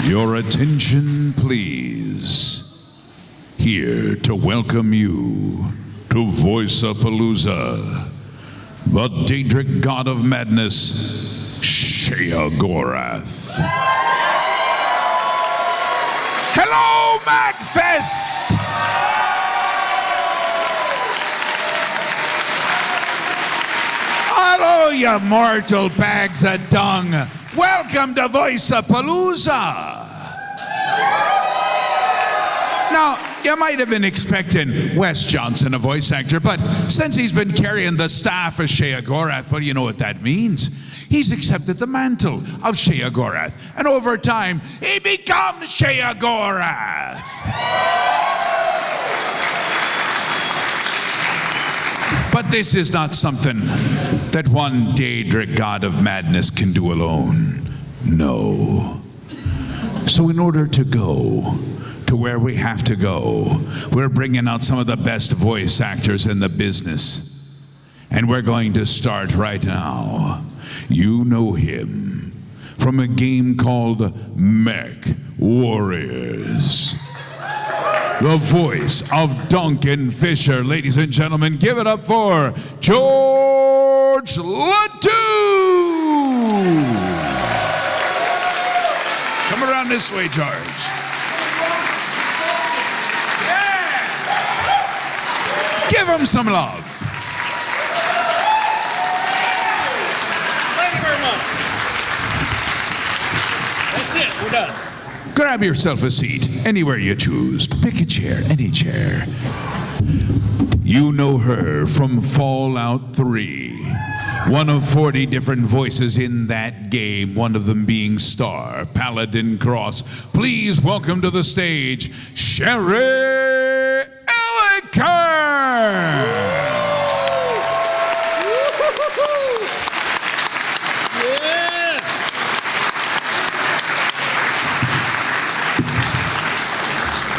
Your attention, please. Here to welcome you to VOICE-A-PALOOZA, the Daedric god of madness, Sheogorath. Hello, MAGFest! Hello, you mortal bags of dung. Welcome to VOICE-A-PALOOZA. Now, you might have been expecting Wes Johnson, a voice actor, but since he's been carrying the staff of Sheogorath, well, you know what that means. He's accepted the mantle of Sheogorath, and over time, he becomes Sheogorath. But this is not something that one Daedric god of madness can do alone. No. So in order to go to where we have to go, we're bringing out some of the best voice actors in the business. And we're going to start right now. You know him from a game called Mech Warriors. The voice of Duncan Fisher. Ladies and gentlemen, give it up for George Ledoux. Come around this way, George. Yeah. Give him some love. Thank you very much. That's it, we're done. Grab yourself a seat, anywhere you choose. Pick a chair, any chair. You know her from Fallout 3. One of 40 different voices in that game, one of them being Star, Paladin Cross. Please welcome to the stage, Sherry Elliker!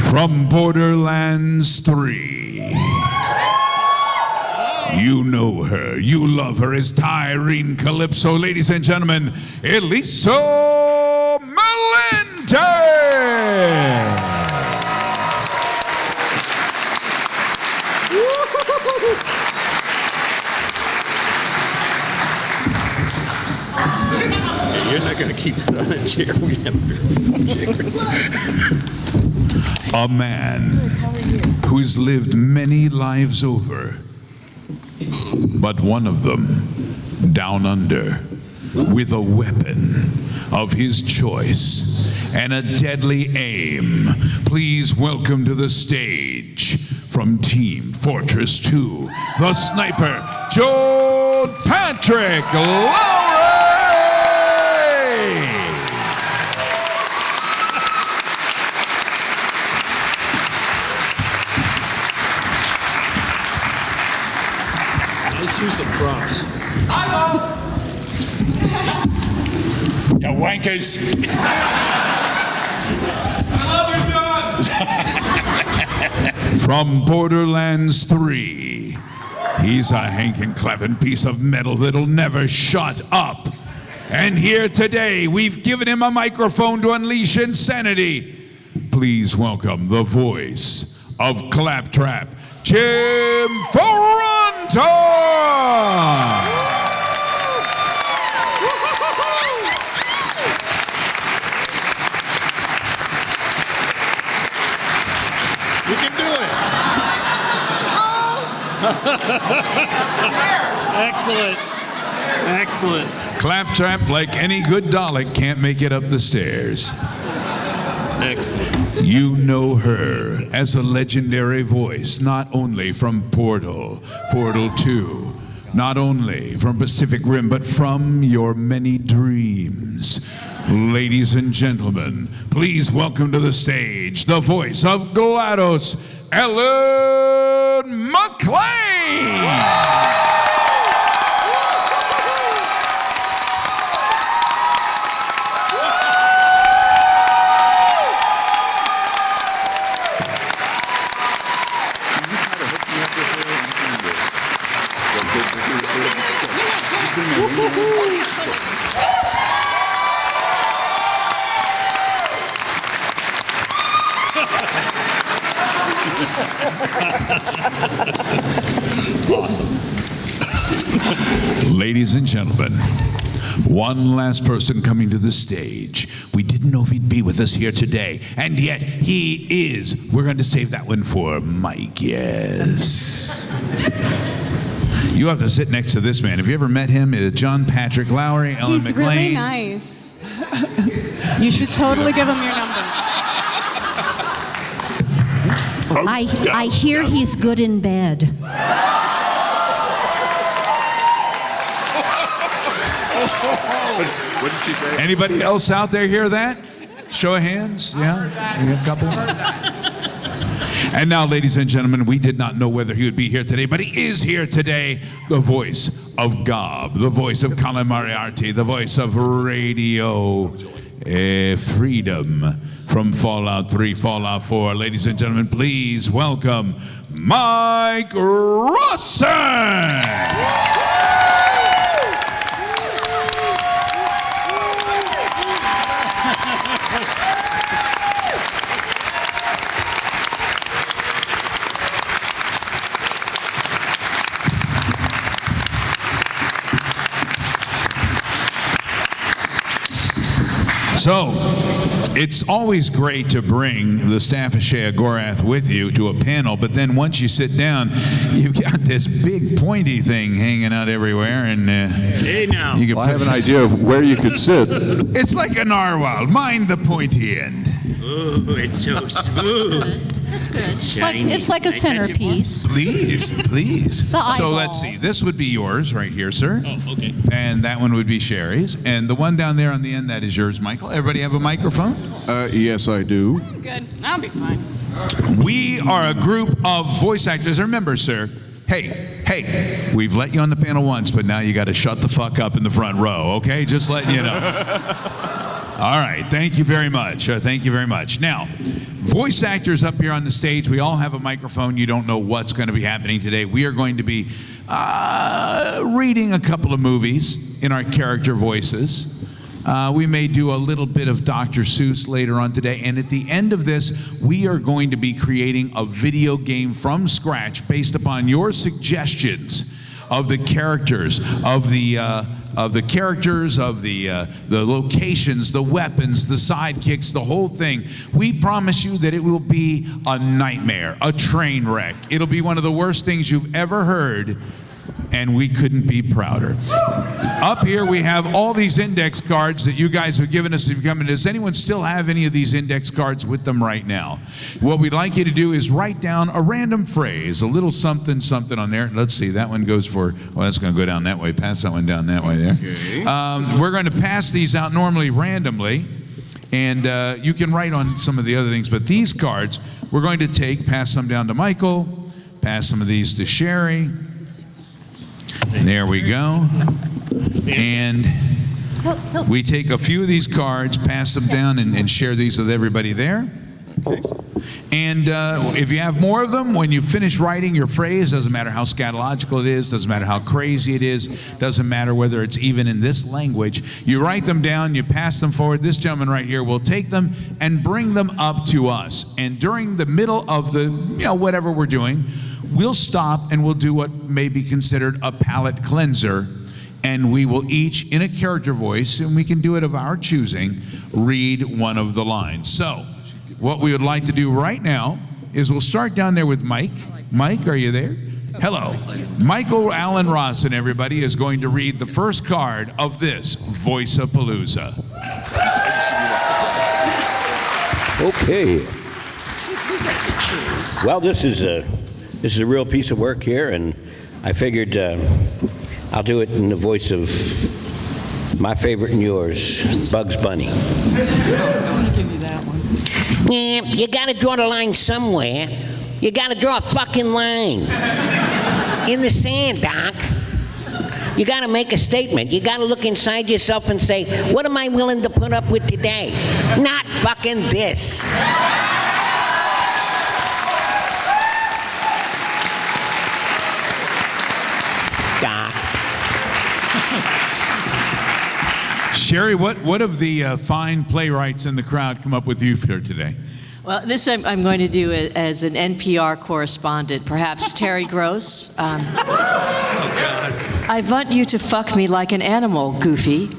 From Borderlands 3. You know her, you love her as Tyrene Calypso. Ladies and gentlemen, Eliso Melendez! You're not going to keep it on a chair. We have chairs. A man who's lived many lives over, but one of them down under with a weapon of his choice and a deadly aim. Please welcome to the stage from Team Fortress 2, the sniper, Joel Patrick Lowry! Some props. Hello! You wankers! I love you, John! From Borderlands 3, he's a hankin' clapping piece of metal that'll never shut up. And here today, we've given him a microphone to unleash insanity. Please welcome the voice of Claptrap, Jim Ferrante! You can do it. Excellent. Excellent. Claptrap, like any good Dalek, can't make it up the stairs. Excellent. You know her as a legendary voice, not only from Portal 2, not only from Pacific Rim, but from your many dreams. Ladies and gentlemen, please welcome to the stage the voice of GLaDOS, Ellen McLean! Awesome. Ladies and gentlemen, one last person coming to the stage. We didn't know if he'd be with us here today, and yet he is. We're going to save that one for Mike, yes. You have to sit next to this man. Have you ever met him? John Patrick Lowry, Ellen He's McLean. really nice. You should totally give him your number. I hear he's good in bed. What did she say? Anybody else out there hear that? Show of hands. Yeah, a couple. And now, ladies and gentlemen, we did not know whether he would be here today, but he is here today. The voice of Gob, the voice of Colin Moriarty, the voice of Radio Freedom from Fallout 3, Fallout 4. Ladies and gentlemen, please welcome Mike Rawson. So, it's always great to bring the staff of Shea Gorath with you to a panel, but then once you sit down, you've got this big pointy thing hanging out everywhere, and Hey now. you can Well, I have an idea of where you could sit. It's like a narwhal. Mind the pointy end. Oh, it's so smooth. That's good. Shiny. It's like a Can I touch it more? centerpiece. Please, please. The So eyeball. let's see. This would be yours right here, sir. Oh, okay. And that one would be Sherry's. And the one down there on the end, that is yours, Michael. Everybody have a microphone? Yes, I do. Good. I'll be fine. We are a group of voice actors. Remember, sir, hey, we've let you on the panel once, but now you got to shut the fuck up in the front row, okay? Just letting you know. All right, thank you very much. Thank you very much. Now, voice actors up here on the stage, we all have a microphone. You don't know what's going to be happening today. We are going to be reading a couple of movies in our character voices. We may do a little bit of Dr. Seuss later on today. And at the end of this, we are going to be creating a video game from scratch based upon your suggestions of the characters, of the locations, the weapons, the sidekicks, the whole thing. We promise you that it will be a nightmare, a train wreck. It'll be one of the worst things you've ever heard, and we couldn't be prouder. Up here we have all these index cards that you guys have given us. Does anyone still have any of these index cards with them right now? What we'd like you to do is write down a random phrase, a little something, something on there. Let's see, that one goes for, well, that's going to go down that way. Pass that one down that way there. Okay. We're going to pass these out normally randomly, and you can write on some of the other things, but these cards we're going to pass some down to Michael, pass some of these to Sherry. There we go. And we take a few of these cards, pass them down, and share these with everybody there. And if you have more of them, when you finish writing your phrase, doesn't matter how scatological it is, doesn't matter how crazy it is, doesn't matter whether it's even in this language, you write them down, you pass them forward. This gentleman right here will take them and bring them up to us. And during the middle of the, whatever we're doing, we'll stop and we'll do what may be considered a palate cleanser, and we will each, in a character voice, and we can do it of our choosing, read one of the lines. So, what we would like to do right now is we'll start down there with Mike. Mike, are you there? Hello. Michael Allen Rawson, everybody, is going to read the first card of this VOICE-A-PALOOZA. Okay. Well, this is a real piece of work here, and I figured I'll do it in the voice of my favorite and yours, Bugs Bunny. I want to give you that one. Yeah, you gotta draw the line somewhere. You gotta draw a fucking line. In the sand, Doc. You gotta make a statement. You gotta look inside yourself and say, what am I willing to put up with today? Not fucking this. Doc. Sherry, what of the fine playwrights in the crowd come up with you here today? Well, this I'm going to do as an NPR correspondent, perhaps Terry Gross. I want you to fuck me like an animal, Goofy.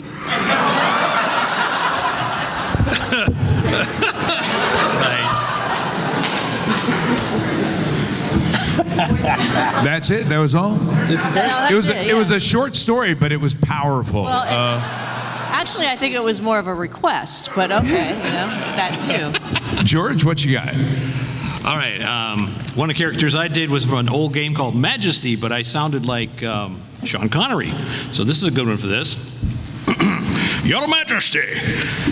That's it? That was all? It was a short story, but it was powerful. Well, actually, I think it was more of a request, but okay, that too. George, what you got? All right. One of the characters I did was from an old game called Majesty, but I sounded like Sean Connery. So this is a good one for this. Your Majesty,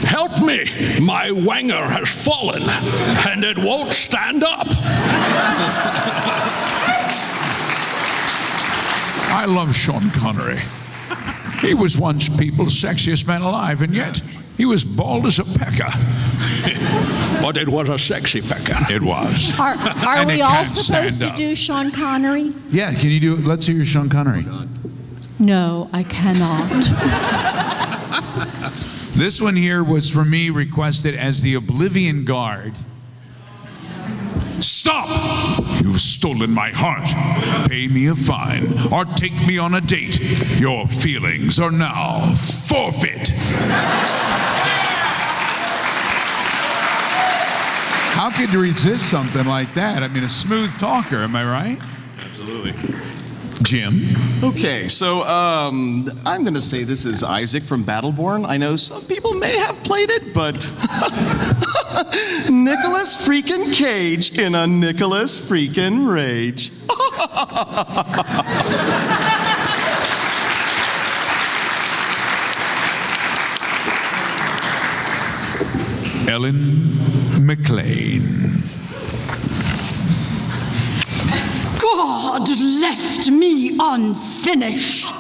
help me. My wanger has fallen, and it won't stand up. I love Sean Connery. He was once people's sexiest man alive, and yet he was bald as a pecker. But it was a sexy pecker. It was. Are And we it all can't supposed stand to up. do Sean Connery? Yeah, can you do it? Let's hear your Sean Connery. No, I cannot. This one here was for me requested as the Oblivion Guard. Stop! You've stolen my heart. Pay me a fine or take me on a date. Your feelings are now forfeit. How could you resist something like that? I mean, a smooth talker, am I right? Absolutely. Jim? Okay, so I'm going to say this is Isaac from Battleborn. I know some people may have played it, but Nicholas freaking Cage in a Nicholas freaking Rage. Ellen McLean. God left me unfinished.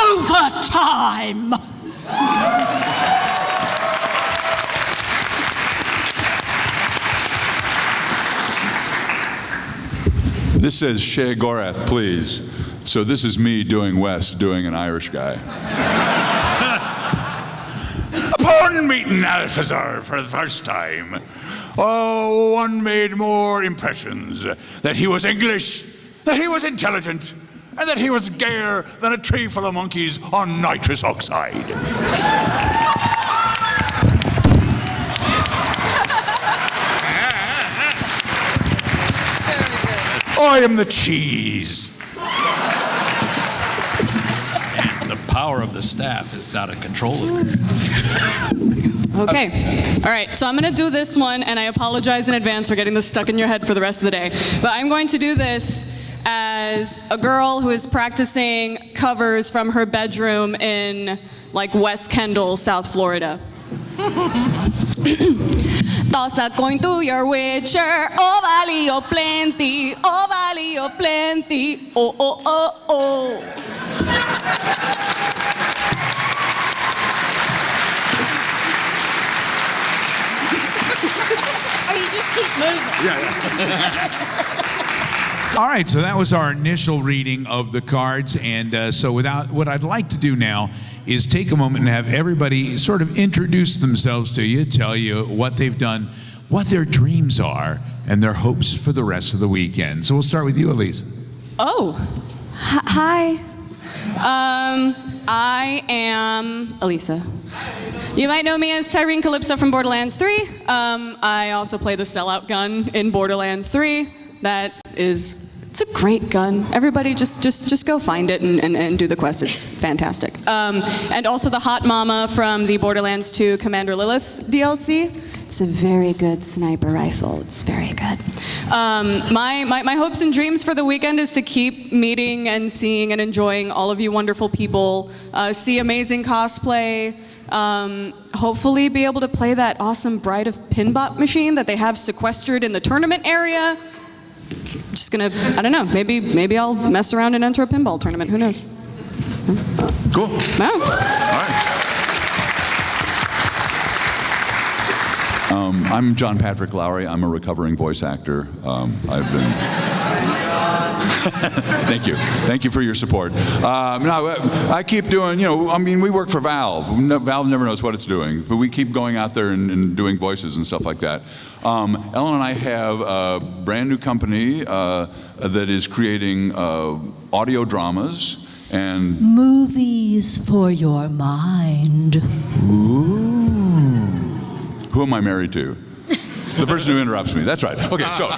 Overtime. This says Shea Gorath, please. So this is me doing Wes, doing an Irish guy. Upon meeting Althazar for the first time, one made more impressions. That he was English, that he was intelligent, and that he was gayer than a tree full of monkeys on nitrous oxide. I am the cheese. And the power of the staff is out of control over here. Okay. All right. So I'm going to do this one, and I apologize in advance for getting this stuck in your head for the rest of the day. But I'm going to do this as a girl who is practicing covers from her bedroom in, like, West Kendall, South Florida. Toss a coin to your witcher, oh valley, oh plenty, oh valley, oh plenty, oh, oh, oh, oh. Or you just keep moving. All right, so that was our initial reading of the cards, and so what I'd like to do now is take a moment and have everybody sort of introduce themselves to you, tell you what they've done, what their dreams are, and their hopes for the rest of the weekend. So we'll start with you, Elise. Oh, hi. I am Elisa. You might know me as Tyrene Calypso from Borderlands 3. I also play the sellout gun in Borderlands 3. It's a great gun. Everybody just go find it and do the quest. It's fantastic. And also the hot mama from the Borderlands 2 Commander Lilith DLC. It's a very good sniper rifle. It's very good. My hopes and dreams for the weekend is to keep meeting and seeing and enjoying all of you wonderful people, see amazing cosplay, hopefully be able to play that awesome Bride of Pinbot machine that they have sequestered in the tournament area. Just gonna, I don't know, maybe I'll mess around and enter a pinball tournament, who knows? Cool. Wow. All right. I'm John Patrick Lowry. I'm a recovering voice actor. I've been Thank you. Thank you for your support. No, I keep doing, I mean, we work for Valve. Valve never knows what it's doing, but we keep going out there and doing voices and stuff like that. Ellen and I have a brand new company that is creating audio dramas and Movies for your mind. Who am I married to? The person who interrupts me. That's right. Okay, so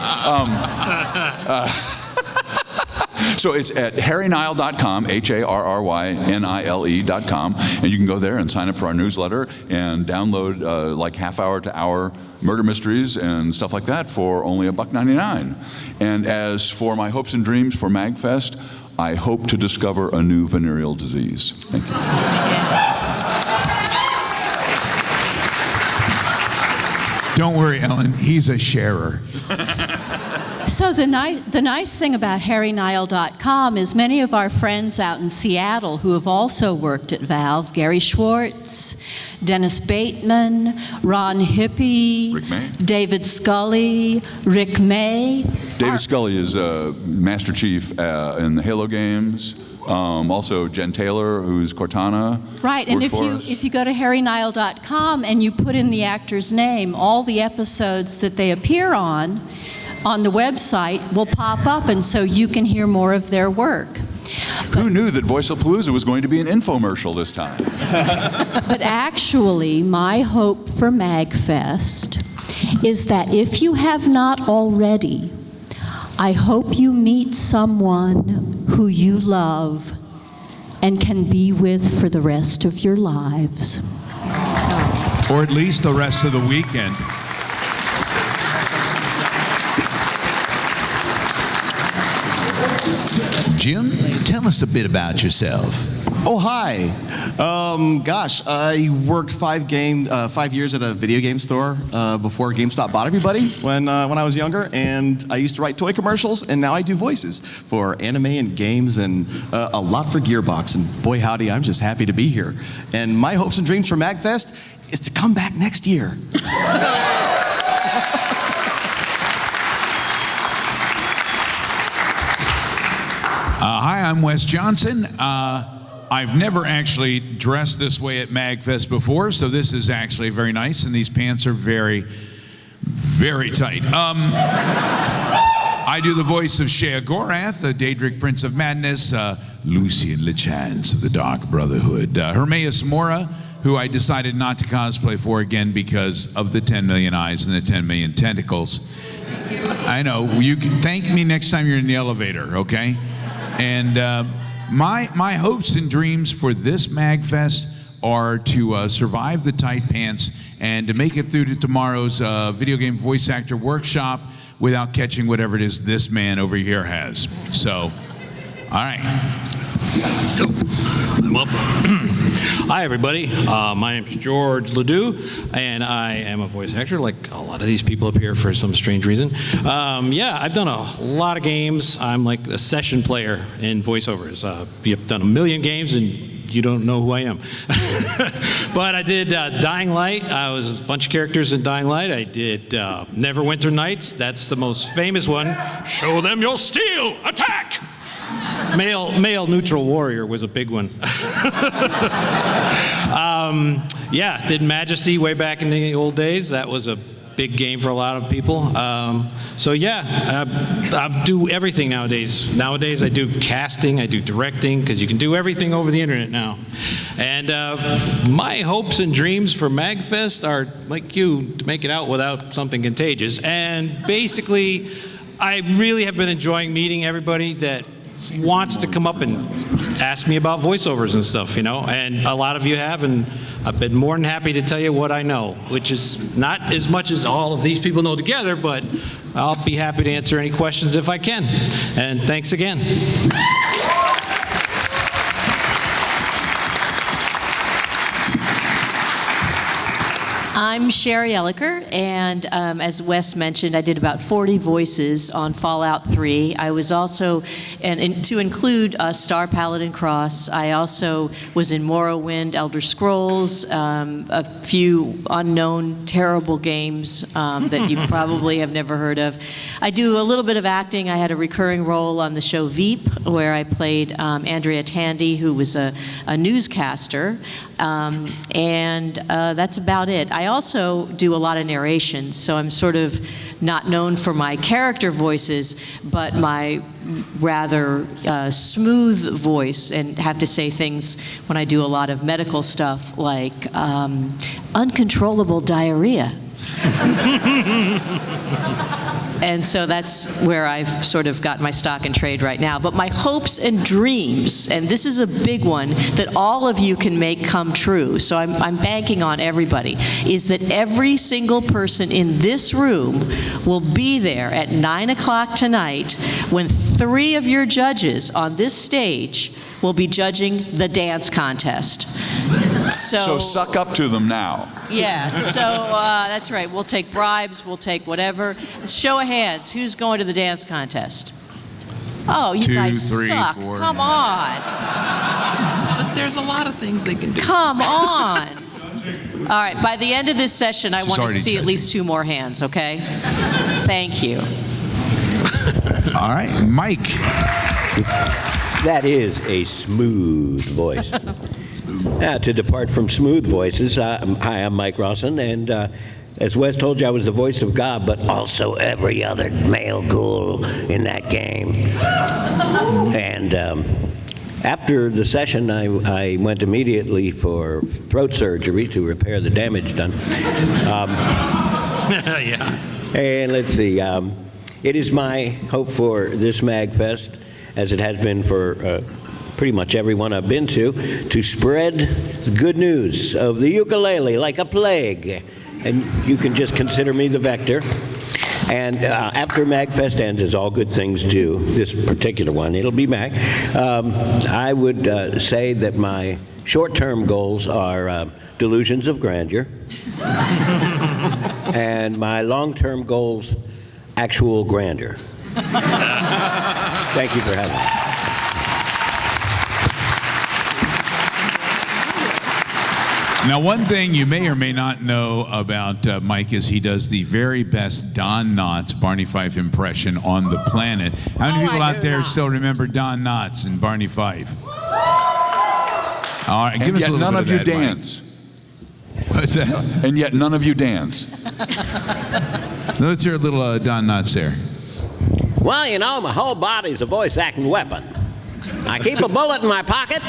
so it's at harrynile.com, harrynile.com, and you can go there and sign up for our newsletter and download like half-hour to hour murder mysteries and stuff like that for only $1.99. And as for my hopes and dreams for MAGFest, I hope to discover a new venereal disease. Thank you. Don't worry, Ellen. He's a sharer. So the nice thing about harrynile.com is many of our friends out in Seattle who have also worked at Valve, Gary Schwartz, Dennis Bateman, Ron Hippie, Rick May. David Scully, Rick May. David Scully is Master Chief in the Halo games. Also Jen Taylor, who's Cortana. Right, and worked for us. if you go to harrynile.com and you put in the actor's name, all the episodes that they appear on the website will pop up, and so you can hear more of their work. Who knew that VOICE-A-PALOOZA was going to be an infomercial this time? But actually, my hope for MAGFest is that if you have not already, I hope you meet someone who you love and can be with for the rest of your lives. Or at least the rest of the weekend. Jim, tell us a bit about yourself. Oh, hi. Gosh, I worked 5 years at a video game store before GameStop bought everybody when I was younger, and I used to write toy commercials, and now I do voices for anime and games and a lot for Gearbox, and boy howdy, I'm just happy to be here. And my hopes and dreams for MAGFest is to come back next year. Hi, I'm Wes Johnson. I've never actually dressed this way at MAGFest before, so this is actually very nice, and these pants are very, very tight. I do the voice of Shea Gorath, the Daedric Prince of Madness, Lucian LeChance of the Dark Brotherhood, Hermaeus Mora, who I decided not to cosplay for again because of the 10 million eyes and the 10 million tentacles. I know, you can thank me next time you're in the elevator, okay? And my hopes and dreams for this MAGFest are to survive the tight pants and to make it through to tomorrow's video game voice actor workshop without catching whatever it is this man over here has. So, all right. I'm up. Hi, everybody. My name's George Ledoux, and I am a voice actor, like a lot of these people up here for some strange reason. Yeah, I've done a lot of games. I'm like a session player in voiceovers. I've done a million games, and you don't know who I am. But I did Dying Light. I was a bunch of characters in Dying Light. I did Neverwinter Nights. That's the most famous one. Show them your steel! Attack! Male neutral warrior was a big one. Yeah, did Majesty way back in the old days. That was a big game for a lot of people. So yeah, I do everything nowadays. Nowadays I do casting, I do directing, because you can do everything over the internet now. And my hopes and dreams for MAGFest are, like you, to make it out without something contagious. And basically, I really have been enjoying meeting everybody that wants to come up and ask me about voiceovers and stuff, you know, and a lot of you have, and I've been more than happy to tell you what I know, which is not as much as all of these people know together, but I'll be happy to answer any questions if I can. And thanks again. I'm Sherry Elliker, and as Wes mentioned, I did about 40 voices on Fallout 3. I was also, and to include Star Paladin Cross, I also was in Morrowind, Elder Scrolls, a few unknown, terrible games that you probably have never heard of. I do a little bit of acting. I had a recurring role on the show Veep, where I played Andrea Tandy, who was a newscaster, and that's about it. I also do a lot of narrations, so I'm sort of not known for my character voices, but my rather smooth voice, and have to say things when I do a lot of medical stuff, like uncontrollable diarrhea. And so that's where I've sort of got my stock in trade right now. But my hopes and dreams, and this is a big one that all of you can make come true, so I'm banking on everybody, is that every single person in this room will be there at 9 o'clock tonight when 3 of your judges on this stage will be judging the dance contest. So suck up to them now. Yeah, so that's right. We'll take bribes, we'll take whatever. Show of hands, who's going to the dance contest? Oh, you 2, guys 3, suck. 4, Come yeah. on. But there's a lot of things they can do. Come on. All right, by the end of this session, I want to already see at least 2 more hands, okay? Thank you. All right, Mike. That is a smooth voice. To depart from smooth voices, hi, I'm Mike Rawson, and as Wes told you, I was the voice of God, but also every other male ghoul in that game. And after the session, I went immediately for throat surgery to repair the damage done. Yeah. And let's see, it is my hope for this MAGFest, as it has been for pretty much everyone I've been to spread the good news of the ukulele like a plague. And you can just consider me the vector. And after MAGFest ends, as all good things do, this particular one, it'll be MAG, I would say that my short-term goals are delusions of grandeur. And my long-term goals, actual grandeur. Thank you for having me. Now, one thing you may or may not know about Mike is he does the very best Don Knotts Barney Fife impression on the planet. How many people out there still remember Don Knotts and Barney Fife? All right, give us a little none bit of you that, dance. Mike. What's that? And yet none of you dance. Let's hear a little Don Knotts there. Well, you know, my whole body's a voice-acting weapon. I keep a bullet in my pocket,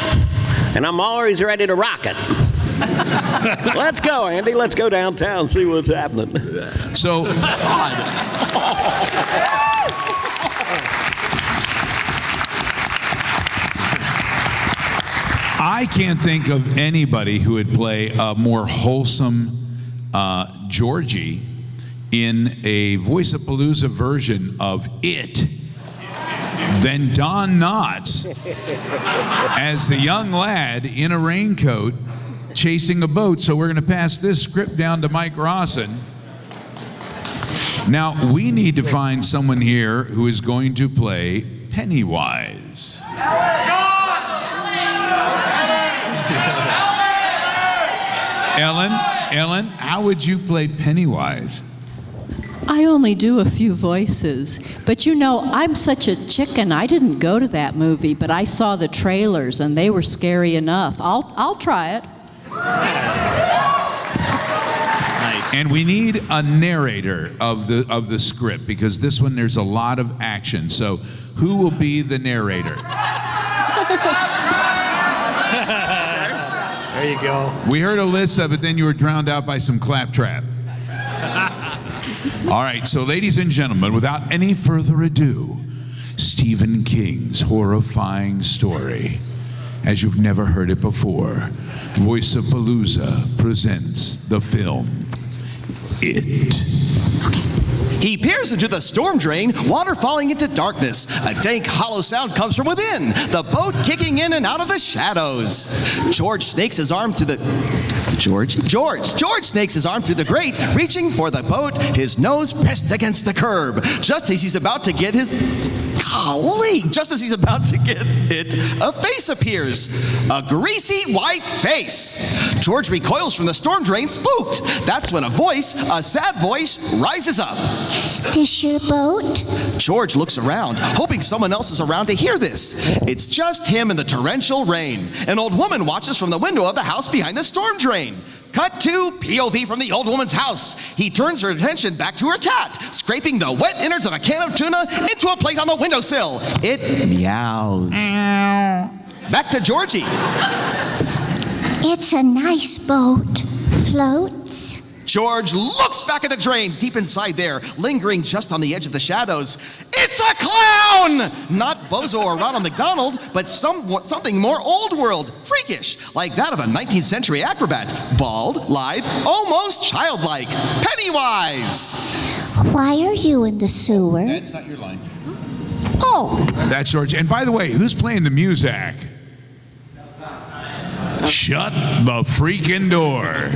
and I'm always ready to rock it. Let's go, Andy. Let's go downtown, see what's happening. So, I can't think of anybody who would play a more wholesome Georgie in a VOICE-A-PALOOZA version of It than Don Knotts as the young lad in a raincoat chasing a boat. So we're going to pass this script down to Mike Rawson. Now, we need to find someone here who is going to play Pennywise. Ellen, how would you play Pennywise? I only do a few voices, but you know, I'm such a chicken. I didn't go to that movie, but I saw the trailers and they were scary enough. I'll try it. Nice. And we need a narrator of the script, because this one there's a lot of action. So who will be the narrator? There you go. We heard Alyssa, but then you were drowned out by some claptrap. All right, so ladies and gentlemen, without any further ado, Stephen King's horrifying story, as you've never heard it before. VOICE-A-PALOOZA presents the film It. Okay. He peers into the storm drain, water falling into darkness. A dank, hollow sound comes from within, the boat kicking in and out of the shadows. George snakes his arm through the... George snakes his arm through the grate, reaching for the boat, his nose pressed against the curb. Just as he's about to get it, a face appears. A greasy white face. George recoils from the storm drain, spooked. That's when a sad voice, rises up. This your boat? George looks around, hoping someone else is around to hear this. It's just him in the torrential rain. An old woman watches from the window of the house behind the storm drain. Cut to POV from the old woman's house. He turns her attention back to her cat, scraping the wet innards of a can of tuna into a plate on the windowsill. It meows. Back to Georgie. It's a nice boat. Floats. George looks back at the drain, deep inside there, lingering just on the edge of the shadows. It's a clown! Not Bozo or Ronald McDonald, but something more old world, freakish, like that of a 19th century acrobat. Bald, lithe, almost childlike. Pennywise! Why are you in the sewer? That's not your line. Oh. That's George. And by the way, who's playing the music? Shut the freaking door.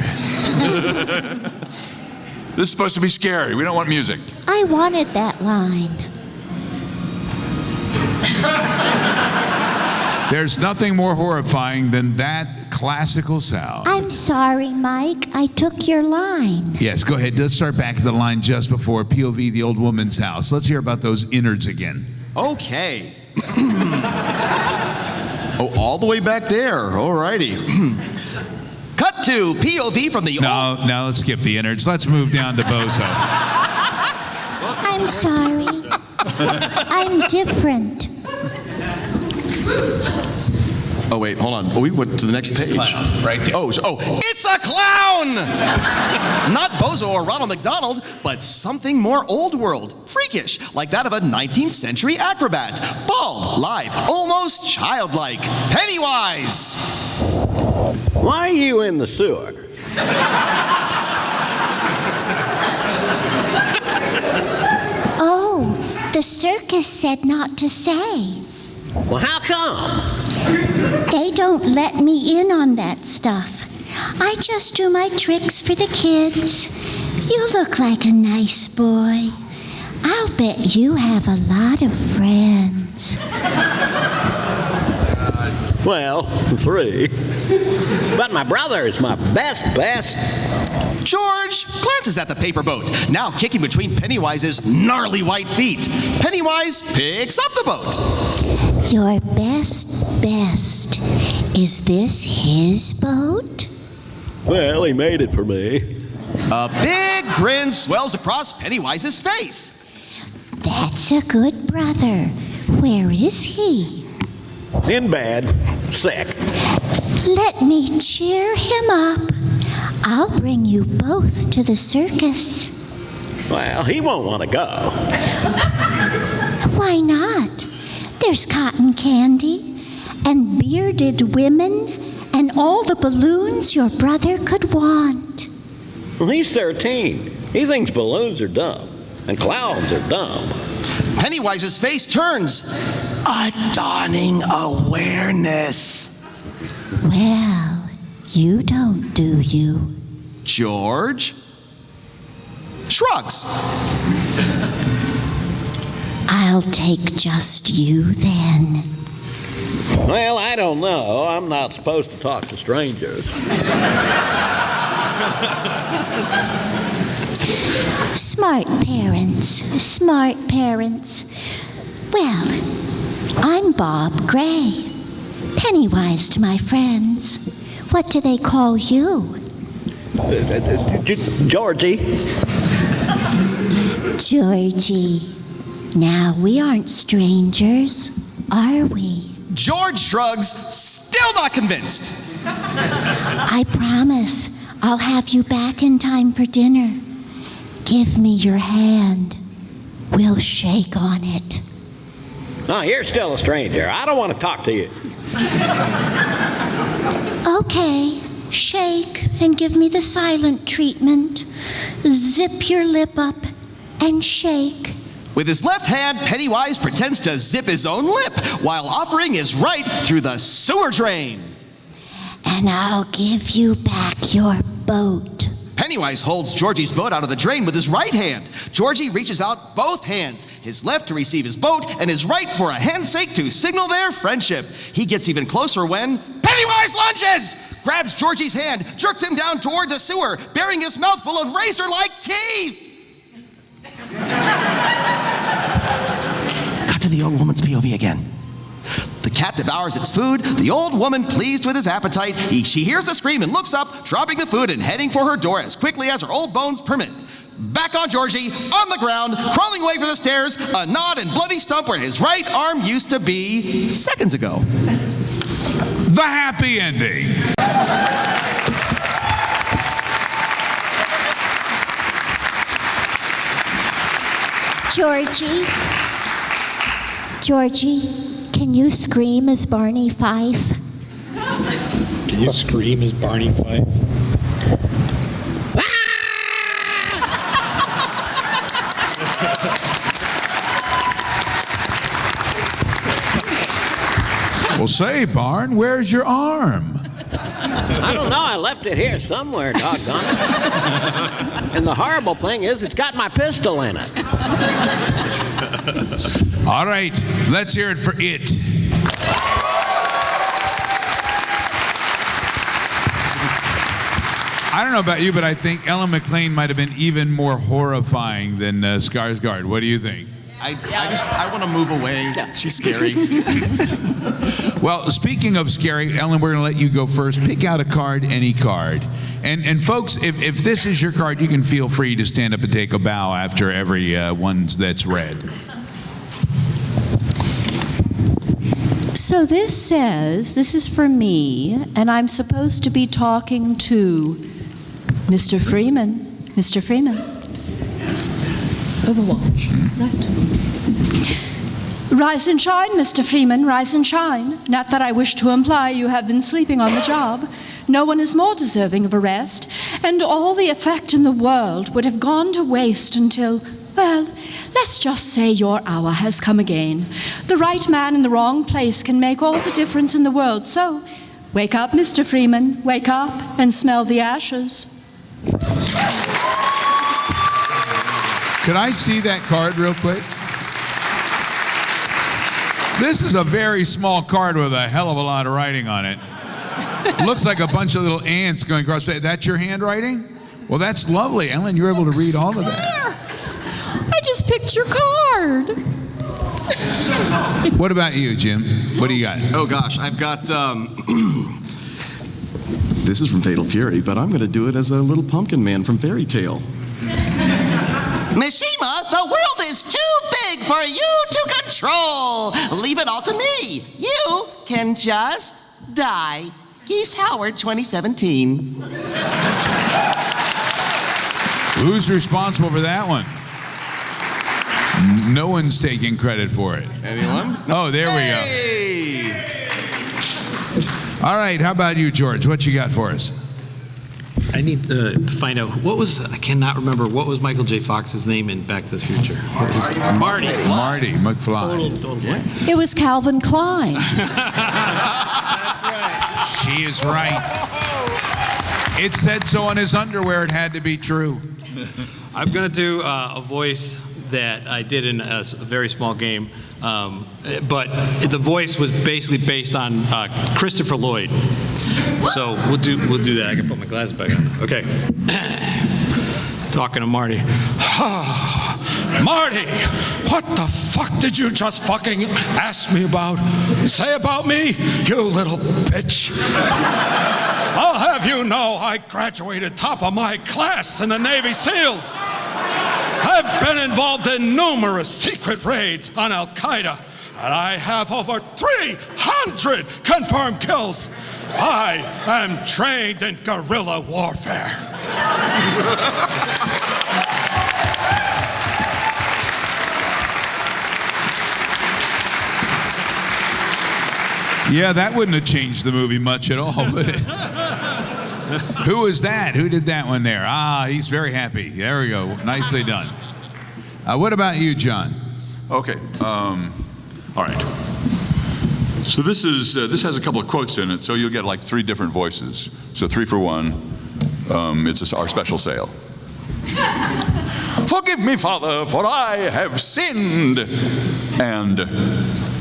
This is supposed to be scary. We don't want music. I wanted that line. There's nothing more horrifying than that classical sound. I'm sorry, Mike. I took your line. Yes, go ahead. Let's start back at the line just before POV, the old woman's house. Let's hear about those innards again. Okay. Oh, all the way back there. All righty. Cut to POV from the No, let's skip the innards. Let's move down to Bozo. I'm sorry. I'm different. Oh, wait, hold on. Oh, we went to the next page. Right there. Oh, it's a clown! Not Bozo or Ronald McDonald, but something more old world, freakish, like that of a 19th century acrobat. Bald, lithe, almost childlike. Pennywise! Why are you in the sewer? Oh, the circus said not to say. Well, how come? They don't let me in on that stuff. I just do my tricks for the kids. You look like a nice boy. I'll bet you have a lot of friends. Well, 3. But my brother is my best. George glances at the paper boat, now kicking between Pennywise's gnarly white feet. Pennywise picks up the boat. Your best. Is this his boat? Well, he made it for me. A big grin swells across Pennywise's face. That's a good brother. Where is he? In bed, sick. Let me cheer him up. I'll bring you both to the circus. Well, he won't want to go. Why not? There's cotton candy and bearded women and all the balloons your brother could want. Well, he's 13. He thinks balloons are dumb and clowns are dumb. Pennywise's face turns. A dawning awareness. Well, you don't, do you? George shrugs. I'll take just you then. Well, I don't know. I'm not supposed to talk to strangers. Smart parents. Well, I'm Bob Gray. Pennywise to my friends. What do they call you? Georgie. Georgie. Now, we aren't strangers, are we? George shrugs, still not convinced. I promise I'll have you back in time for dinner. Give me your hand. We'll shake on it. No, you're still a stranger. I don't want to talk to you. Okay, shake and give me the silent treatment. Zip your lip up and shake. With his left hand, Pennywise pretends to zip his own lip while offering his right through the sewer drain. And I'll give you back your boat. Pennywise holds Georgie's boat out of the drain with his right hand. Georgie reaches out both hands, his left to receive his boat and his right for a handshake to signal their friendship. He gets even closer when Pennywise lunges, grabs Georgie's hand, jerks him down toward the sewer, bearing his mouth full of razor-like teeth. Cut to the old woman's POV again. The cat devours its food. The old woman, pleased with his appetite, she hears a scream and looks up, dropping the food and heading for her door as quickly as her old bones permit. Back on Georgie, on the ground, crawling away for the stairs, a gnawed and bloody stump where his right arm used to be seconds ago. The happy ending. Georgie, can you scream as Barney Fife? Can you scream as Barney Fife? Well, say, Barn, where's your arm? I don't know. I left it here somewhere, doggone it. And the horrible thing is, it's got my pistol in it. All right, let's hear it for It. I don't know about you, but I think Ellen McLean might have been even more horrifying than Skarsgård. What do you think? I want to move away. She's scary. Well, speaking of scary, Ellen, we're going to let you go first. Pick out a card, any card. And folks, if this is your card, you can feel free to stand up and take a bow after every one that's read. So this says, this is for me, and I'm supposed to be talking to Mr. Freeman. Mr. Freeman. Overwatch. Right. Rise and shine, Mr. Freeman, rise and shine. Not that I wish to imply you have been sleeping on the job. No one is more deserving of a rest, and all the effect in the world would have gone to waste until, well, let's just say your hour has come again. The right man in the wrong place can make all the difference in the world. So, wake up, Mr. Freeman, wake up and smell the ashes. Could I see that card real quick? This is a very small card with a hell of a lot of writing on it. Looks like a bunch of little ants going across. That's your handwriting? Well, that's lovely. Ellen, you're able to read all of that. I just picked your card. What about you, Jim? What do you got? Oh, gosh. I've got, this is from Fatal Fury, but I'm going to do it as a little pumpkin man from Fairy Tale. Mishima, the world is too big for you to control. Leave it all to me. You can just die. Geese Howard, 2017. Who's responsible for that one? No one's taking credit for it. Anyone? Oh, there we go. All right, how about you, George? What you got for us? I need to find out I cannot remember, what was Michael J. Fox's name in Back to the Future? What was his name? Marty McFly. Total blank. It was Calvin Klein. She is right. It said so on his underwear. It had to be true. I'm going to do a voice that I did in a very small game, but the voice was basically based on Christopher Lloyd. So we'll do that. I can put my glasses back on. Okay. Talking to Marty. Marty, what the fuck did you just fucking ask me about? Say about me, you little bitch. I'll have you know I graduated top of my class in the Navy SEALs. I've been involved in numerous secret raids on Al-Qaeda, and I have over 300 confirmed kills. I am trained in guerrilla warfare. Yeah, that wouldn't have changed the movie much at all, would it? Who is that? Who did that one there? Ah, he's very happy. There we go. Nicely done. What about you, John? Okay. All right. So this has a couple of quotes in it, so you'll get like 3 different voices. So 3 for 1. It's our special sale. Forgive me, Father, for I have sinned. And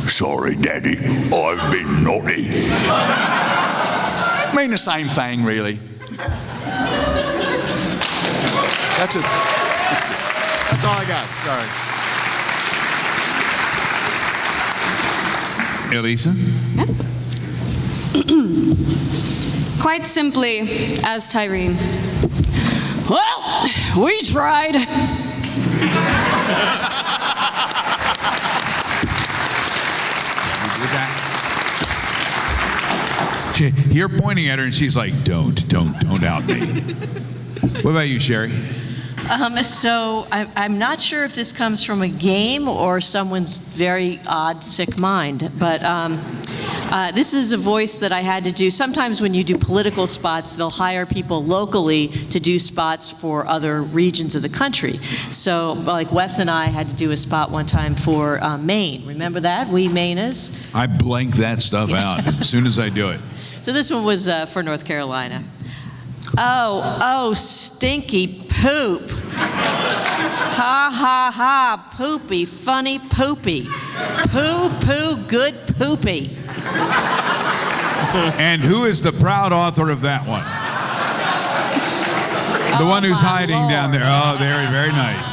sorry, Daddy, I've been naughty. Mean the same thing, really. That's it. That's all I got. Sorry. Elisa? Quite simply, as Tyreen. Well, we tried. You're pointing at her and she's like, don't out me. What about you, Sherry? So I'm not sure if this comes from a game or someone's very odd, sick mind, but this is a voice that I had to do. Sometimes when you do political spots, they'll hire people locally to do spots for other regions of the country. So like Wes and I had to do a spot one time for Maine. Remember that? We Mainers? I blank that stuff out as soon as I do it. So this one was for North Carolina. Oh, stinky poop. Ha, ha, ha, poopy, funny poopy. Poo, poo, good poopy. And who is the proud author of that one? The one who's hiding down there. Oh, very, very nice.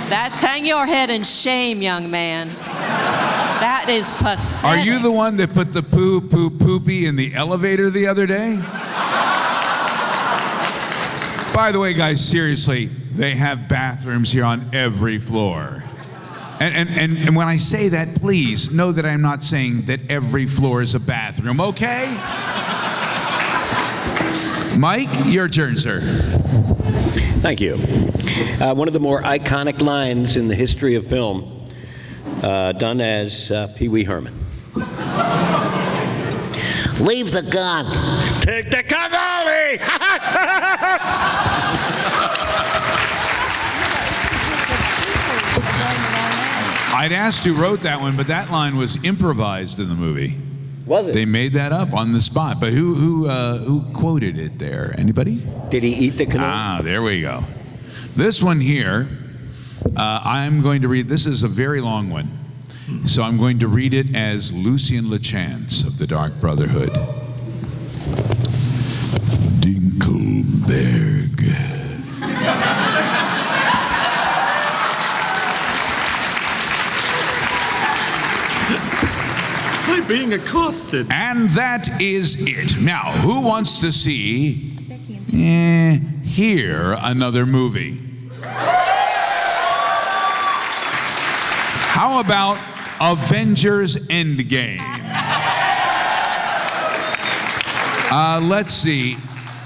That's hang your head in shame, young man. That is pathetic. Are you the one that put the poo, poo, poopy in the elevator the other day? By the way, guys, seriously, they have bathrooms here on every floor. And when I say that, please know that I'm not saying that every floor is a bathroom, okay? Mike, your turn, sir. Thank you. One of the more iconic lines in the history of film, done as Pee Wee Herman. Leave the gun. Take the cannoli! I'd asked who wrote that one, but that line was improvised in the movie. Was it? They made that up on the spot. But who quoted it there? Anybody? Did he eat the cannoli? Ah, there we go. This one here, I'm going to read. This is a very long one. So I'm going to read it as Lucien Lachance of the Dark Brotherhood. Dinkelberg. I'm being accosted. And that is it. Now, who wants to see, hear another movie? How about Avengers Endgame? Let's see.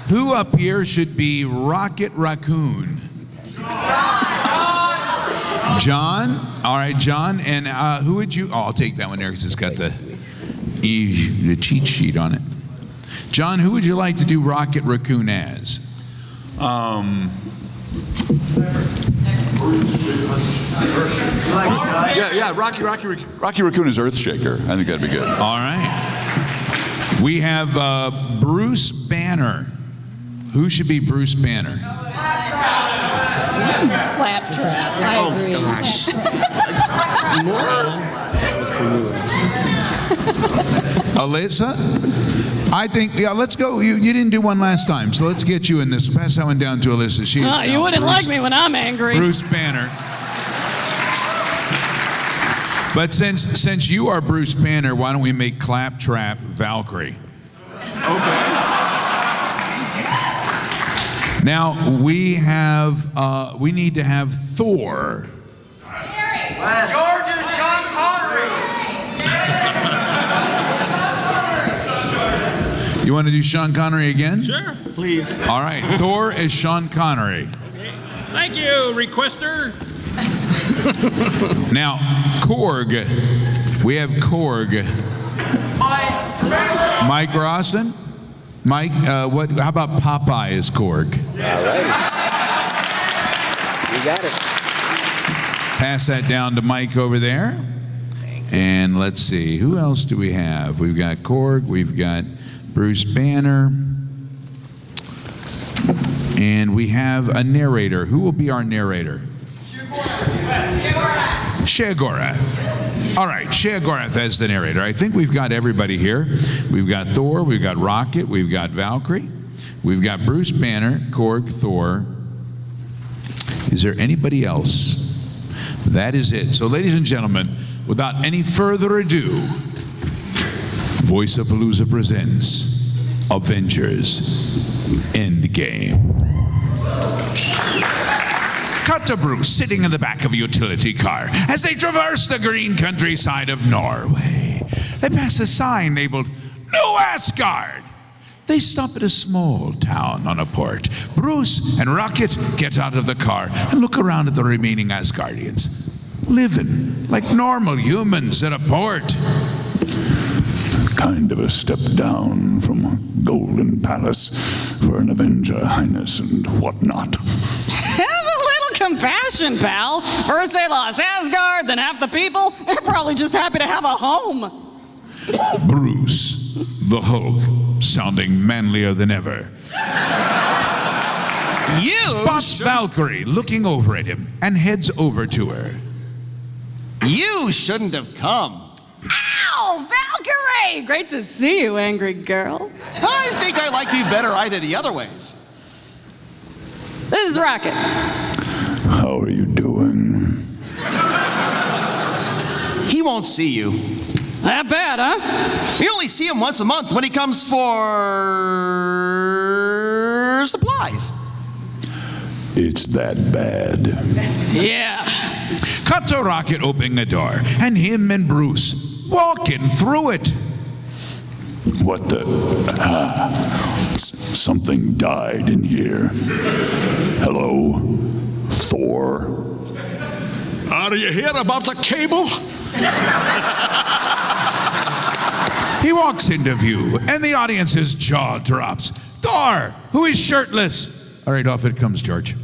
Who up here should be Rocket Raccoon? John? All right, John. And who would you? Oh, I'll take that one there because it's got the cheat sheet on it. John, who would you like to do Rocket Raccoon as? Yeah, Rocky Raccoon is Earthshaker. I think that'd be good. All right. We have Bruce Banner. Who should be Bruce Banner? Claptrap. I agree. Gosh. Alyssa? I think, yeah, let's go. You didn't do one last time, so let's get you in this. Pass that one down to Alyssa. She is You wouldn't like me when I'm angry. Bruce Banner. But since you are Bruce Banner, why don't we make Claptrap Valkyrie? Okay. Now we need to have Thor. George is Sean Connery. You want to do Sean Connery again? Sure. Please. All right, Thor is Sean Connery. Okay. Thank you, requester. Now, Korg. We have Korg. Mike Rawson? Mike, how about Popeye as Korg? All right. You got it. Pass that down to Mike over there. And let's see, who else do we have? We've got Korg, we've got Bruce Banner, and we have a narrator. Who will be our narrator? Shegorath. All right, Shegorath as the narrator. I think we've got everybody here. We've got Thor, we've got Rocket, we've got Valkyrie, we've got Bruce Banner, Korg, Thor. Is there anybody else? That is it. So, ladies and gentlemen, without any further ado, VOICE-A-PALOOZA presents Avengers Endgame. Cut to Bruce sitting in the back of a utility car as they traverse the green countryside of Norway. They pass a sign labeled New Asgard. They stop at a small town on a port. Bruce and Rocket get out of the car and look around at the remaining Asgardians, living like normal humans at a port. Kind of a step down from a golden palace for an Avenger, Highness, and whatnot. Have a little compassion, pal. First they lost Asgard, then half the people. They're probably just happy to have a home. Bruce, the Hulk, sounding manlier than ever, spots Valkyrie looking over at him and heads over to her. You shouldn't have come. Ow, Valkyrie! Great to see you, angry girl. I think I liked you better either the other ways. This is Rocket. How are you doing? He won't see you. That bad, huh? You only see him once a month when he comes for supplies. It's that bad. Yeah. Cut to Rocket opening a door, and him and Bruce walking through it. What the? Something died in here. Hello, Thor? Are you here about the cable? He walks into view, and the audience's jaw drops. Thor, who is shirtless. All right, off it comes, George.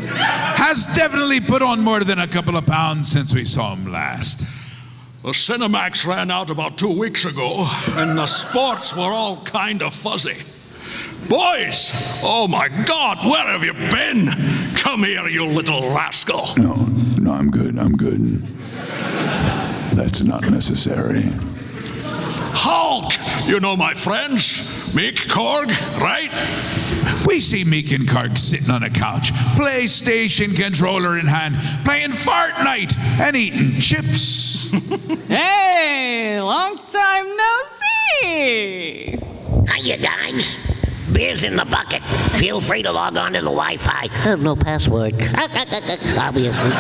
Has definitely put on more than a couple of pounds since we saw him last. The Cinemax ran out about 2 weeks ago, and the sports were all kind of fuzzy. Boys, oh my God, where have you been? Come here, you little rascal. No, I'm good. That's not necessary. Hulk! You know my friends, Mick, Korg, right? We see Meek and Karg sitting on a couch, PlayStation controller in hand, playing Fortnite and eating chips. Hey, long time no see. Hiya, guys. Beer's in the bucket. Feel free to log on to the Wi-Fi. I have no password. Obviously.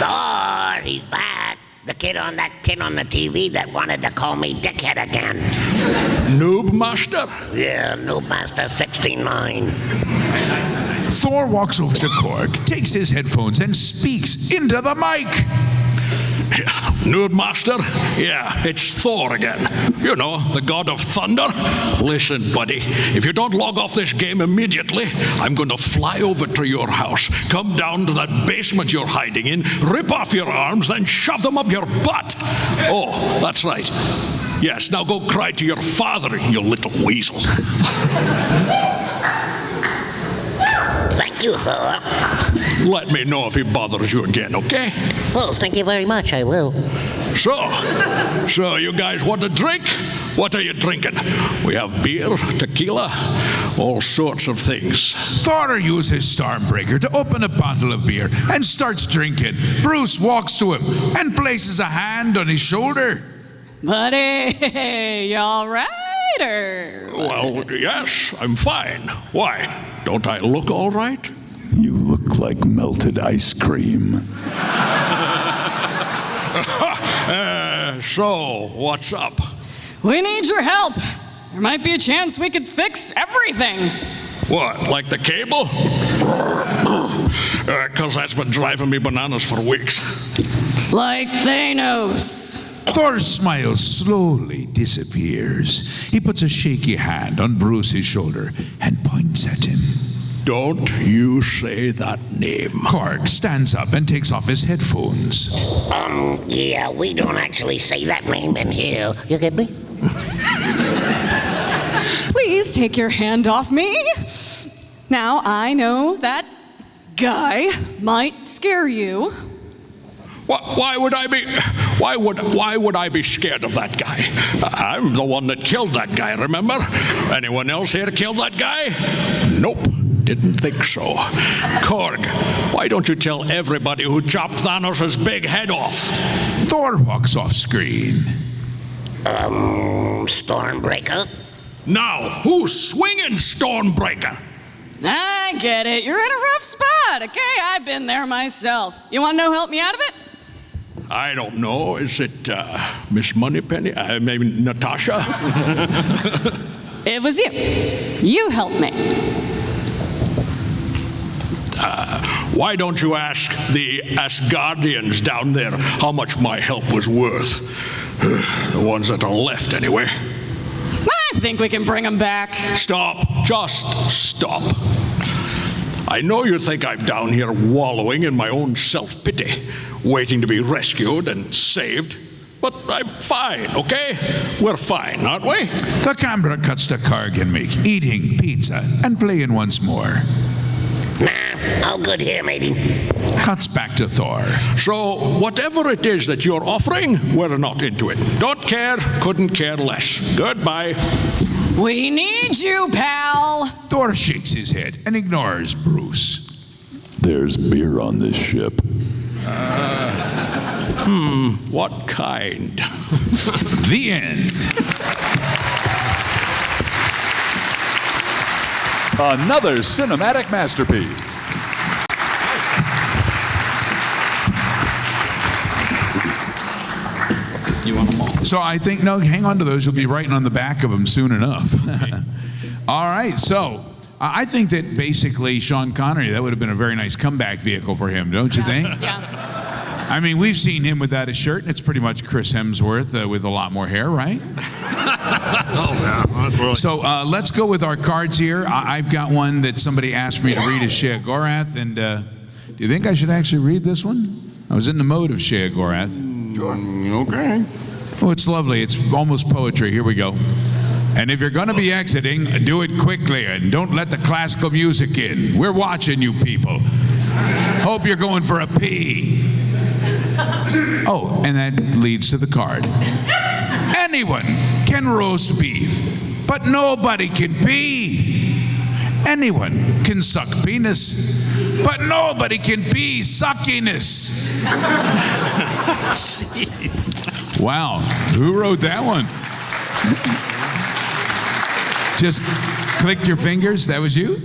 Oh, he's back. The kid on the TV that wanted to call me dickhead again. Noob Master? Yeah, Noob Master 69. Thor walks over to Korg, takes his headphones, and speaks into the mic. Noob Master? Yeah, it's Thor again. You know, the god of thunder. Listen, buddy, if you don't log off this game immediately, I'm going to fly over to your house, come down to that basement you're hiding in, rip off your arms, then shove them up your butt. Oh, that's right. Yes, now go cry to your father, you little weasel. Thank you, Thor. Let me know if he bothers you again, okay? Well, thank you very much, I will. So you guys want a drink? What are you drinking? We have beer, tequila, all sorts of things. Thor uses his Stormbreaker to open a bottle of beer and starts drinking. Bruce walks to him and places a hand on his shoulder. Buddy, you all right, or? Well, yes, I'm fine. Why? Don't I look all right? You look like melted ice cream. So, what's up? We need your help. There might be a chance we could fix everything. What, like the cable? 'Cause that's been driving me bananas for weeks. Like Thanos. Thor's smile slowly disappears. He puts a shaky hand on Bruce's shoulder and points at him. Don't you say that name. Korg stands up and takes off his headphones. Yeah, we don't actually say that name in here. You get me? Please take your hand off me. Now, I know that guy might scare you. Why would I be scared of that guy? I'm the one that killed that guy, remember? Anyone else here killed that guy? Nope, didn't think so. Korg, why don't you tell everybody who chopped Thanos' big head off? Thor walks off screen. Stormbreaker? Now, who's swinging Stormbreaker? I get it. You're in a rough spot, okay? I've been there myself. You want to help me out of it? I don't know. Is it Miss Moneypenny? Maybe Natasha? It was you. You helped me. Why don't you ask the Asgardians down there how much my help was worth? The ones that are left, anyway. I think we can bring them back. Stop. Just stop. I know you think I'm down here wallowing in my own self-pity, waiting to be rescued and saved, but I'm fine, okay? We're fine, aren't we? The camera cuts to Korg and Mick eating pizza and playing once more. Nah, all good here, matey. Cuts back to Thor. So, whatever it is that you're offering, we're not into it. Don't care, couldn't care less. Goodbye. We need you, pal. Thor shakes his head and ignores Bruce. There's beer on this ship. What kind? The end. Another cinematic masterpiece. You want them all? So I think, no, hang on to those. You'll be writing on the back of them soon enough. Okay. All right, so I think that basically Sean Connery, that would have been a very nice comeback vehicle for him, don't you think? Yeah. I mean, we've seen him without a shirt, and it's pretty much Chris Hemsworth with a lot more hair, right? Oh, no. Really... So let's go with our cards here. I've got one that somebody asked me to read as Shea Gorath, and do you think I should actually read this one? I was in the mode of Shea Gorath. Okay. Oh, it's lovely. It's almost poetry. Here we go. And if you're going to be exiting, do it quickly and don't let the classical music in. We're watching you people. Hope you're going for a pee. Oh, and that leads to the card. Anyone can roast beef, but nobody can pee. Anyone can suck penis, but nobody can pee suckiness. Jeez. Wow, who wrote that one? Just click your fingers? That was you?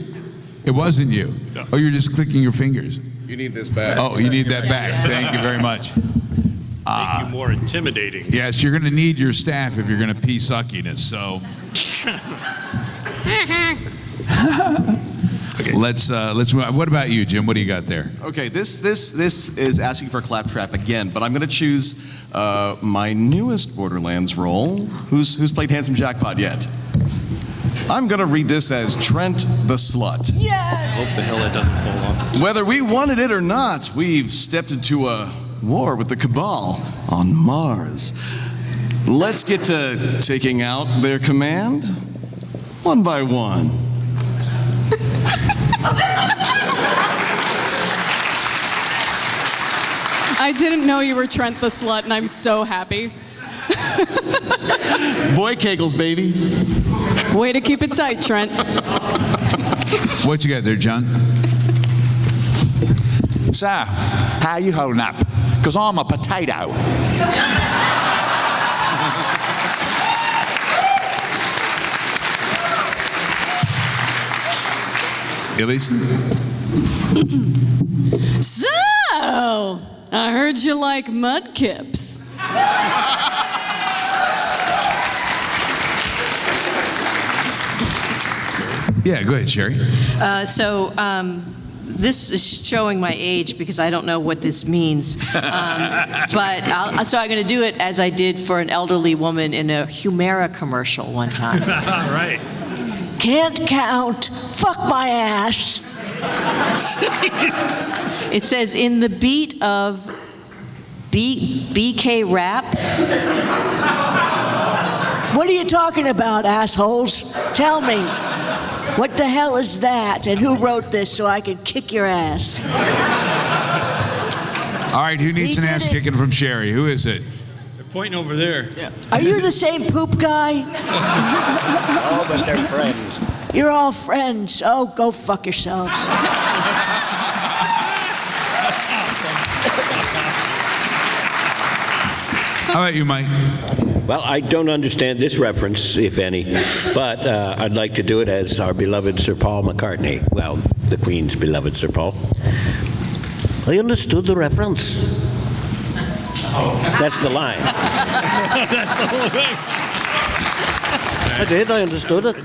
It wasn't you. No. Oh, you're just clicking your fingers. You need this back. Oh, you need that back. Thank you very much. Make you more intimidating. Yes, you're going to need your staff if you're going to pee suckiness. So let's move. What about you, Jim? What do you got there? Okay, this is asking for a claptrap again, but I'm going to choose my newest Borderlands role. Who's played Handsome Jackpot yet? I'm going to read this as Trent the Slut. Yeah. Hope the hell it doesn't fall off. Whether we wanted it or not, we've stepped into a war with the Cabal on Mars. Let's get to taking out their command one by one. I didn't know you were Trent the Slut, and I'm so happy. Boy kegels, baby. Way to keep it tight, Trent. What you got there, John? So, how you holding up? Because I'm a potato. Elise? So, I heard you like mudkips. Yeah, go ahead, Sherry. This is showing my age because I don't know what this means. So I'm going to do it as I did for an elderly woman in a Humira commercial one time. All right. can't count, fuck my ass. It says, in the beat of BK rap. What are you talking about, assholes? Tell me. What the hell is that? And who wrote this so I can kick your ass? All right, who needs an ass kicking from Sherry? Who is it? They're pointing over there. Yeah. Are you the same poop guy? Oh, but they're friends. You're all friends. Oh, go fuck yourselves. How about you, Mike? Well, I don't understand this reference, if any, but I'd like to do it as our beloved Sir Paul McCartney. Well, the Queen's beloved Sir Paul. I understood the reference. That's the line. That's the whole thing. I did, I understood it.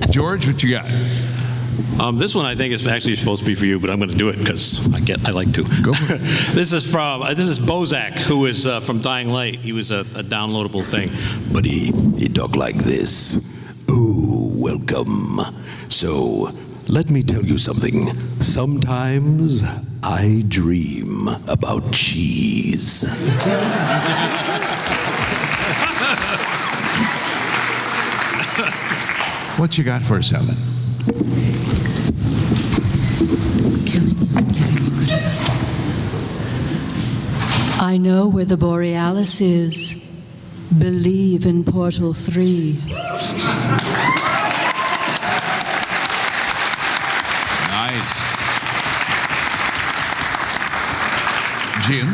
George, what you got? This one I think is actually supposed to be for you, but I'm going to do it because I like to. Go for it. This is Bozak, who is from Dying Light. He was a downloadable thing, but he talked like this. Oh, welcome. So, let me tell you something. Sometimes I dream about cheese. What you got for us, Ellen? I know where the Borealis is. Believe in Portal 3. Nice. Jim?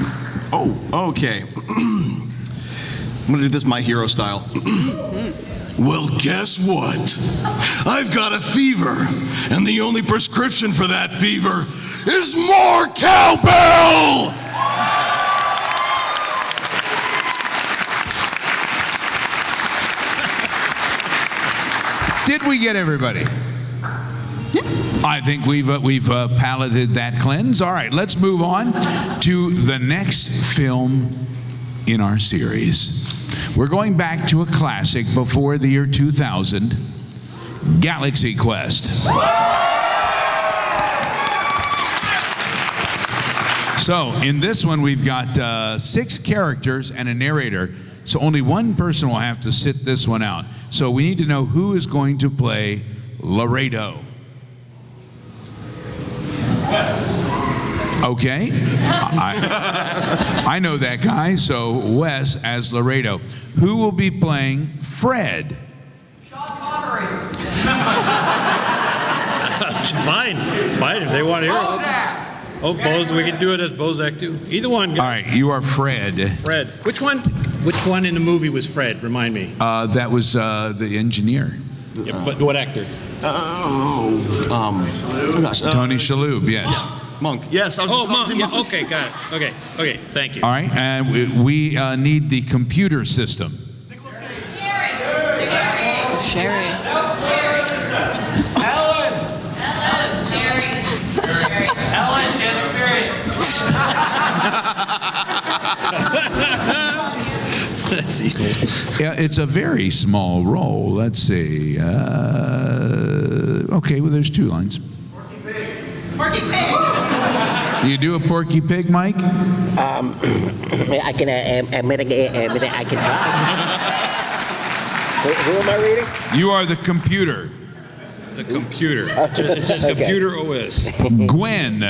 Oh, okay. I'm gonna do this My Hero style. Well, guess what? I've got a fever, and the only prescription for that fever is more cowbell! Did we get everybody? I think we've palated that cleanse. All right, let's move on to the next film in our series. We're going back to a classic before the year 2000, Galaxy Quest. So in this one, we've got 6 characters and a narrator. So only one person will have to sit this one out. So we need to know who is going to play Laredo. Okay. I know that guy, so Wes as Laredo. Who will be playing Fred? Fine if they want to hear it. Oh, Bozak. We can do it as Bozak too. Either one. All right, you are Fred. Fred. Which one in the movie was Fred? Remind me. That was the engineer. Yeah, but what actor? Tony Shalhoub, yes. Yeah. Monk. Yes, I was just about to say Monk. Monk. Yeah, okay, got it. Okay, thank you. All right, and we need the computer system. Sherry. Ellen, she has experience. Let's see. Yeah, it's a very small role. Let's see. Okay, well, there's 2 lines. Porky Pig. You do a Porky Pig, Mike? I can I can try. Who am I reading? You are the computer. The computer. It says Okay. computer OS. Gwen.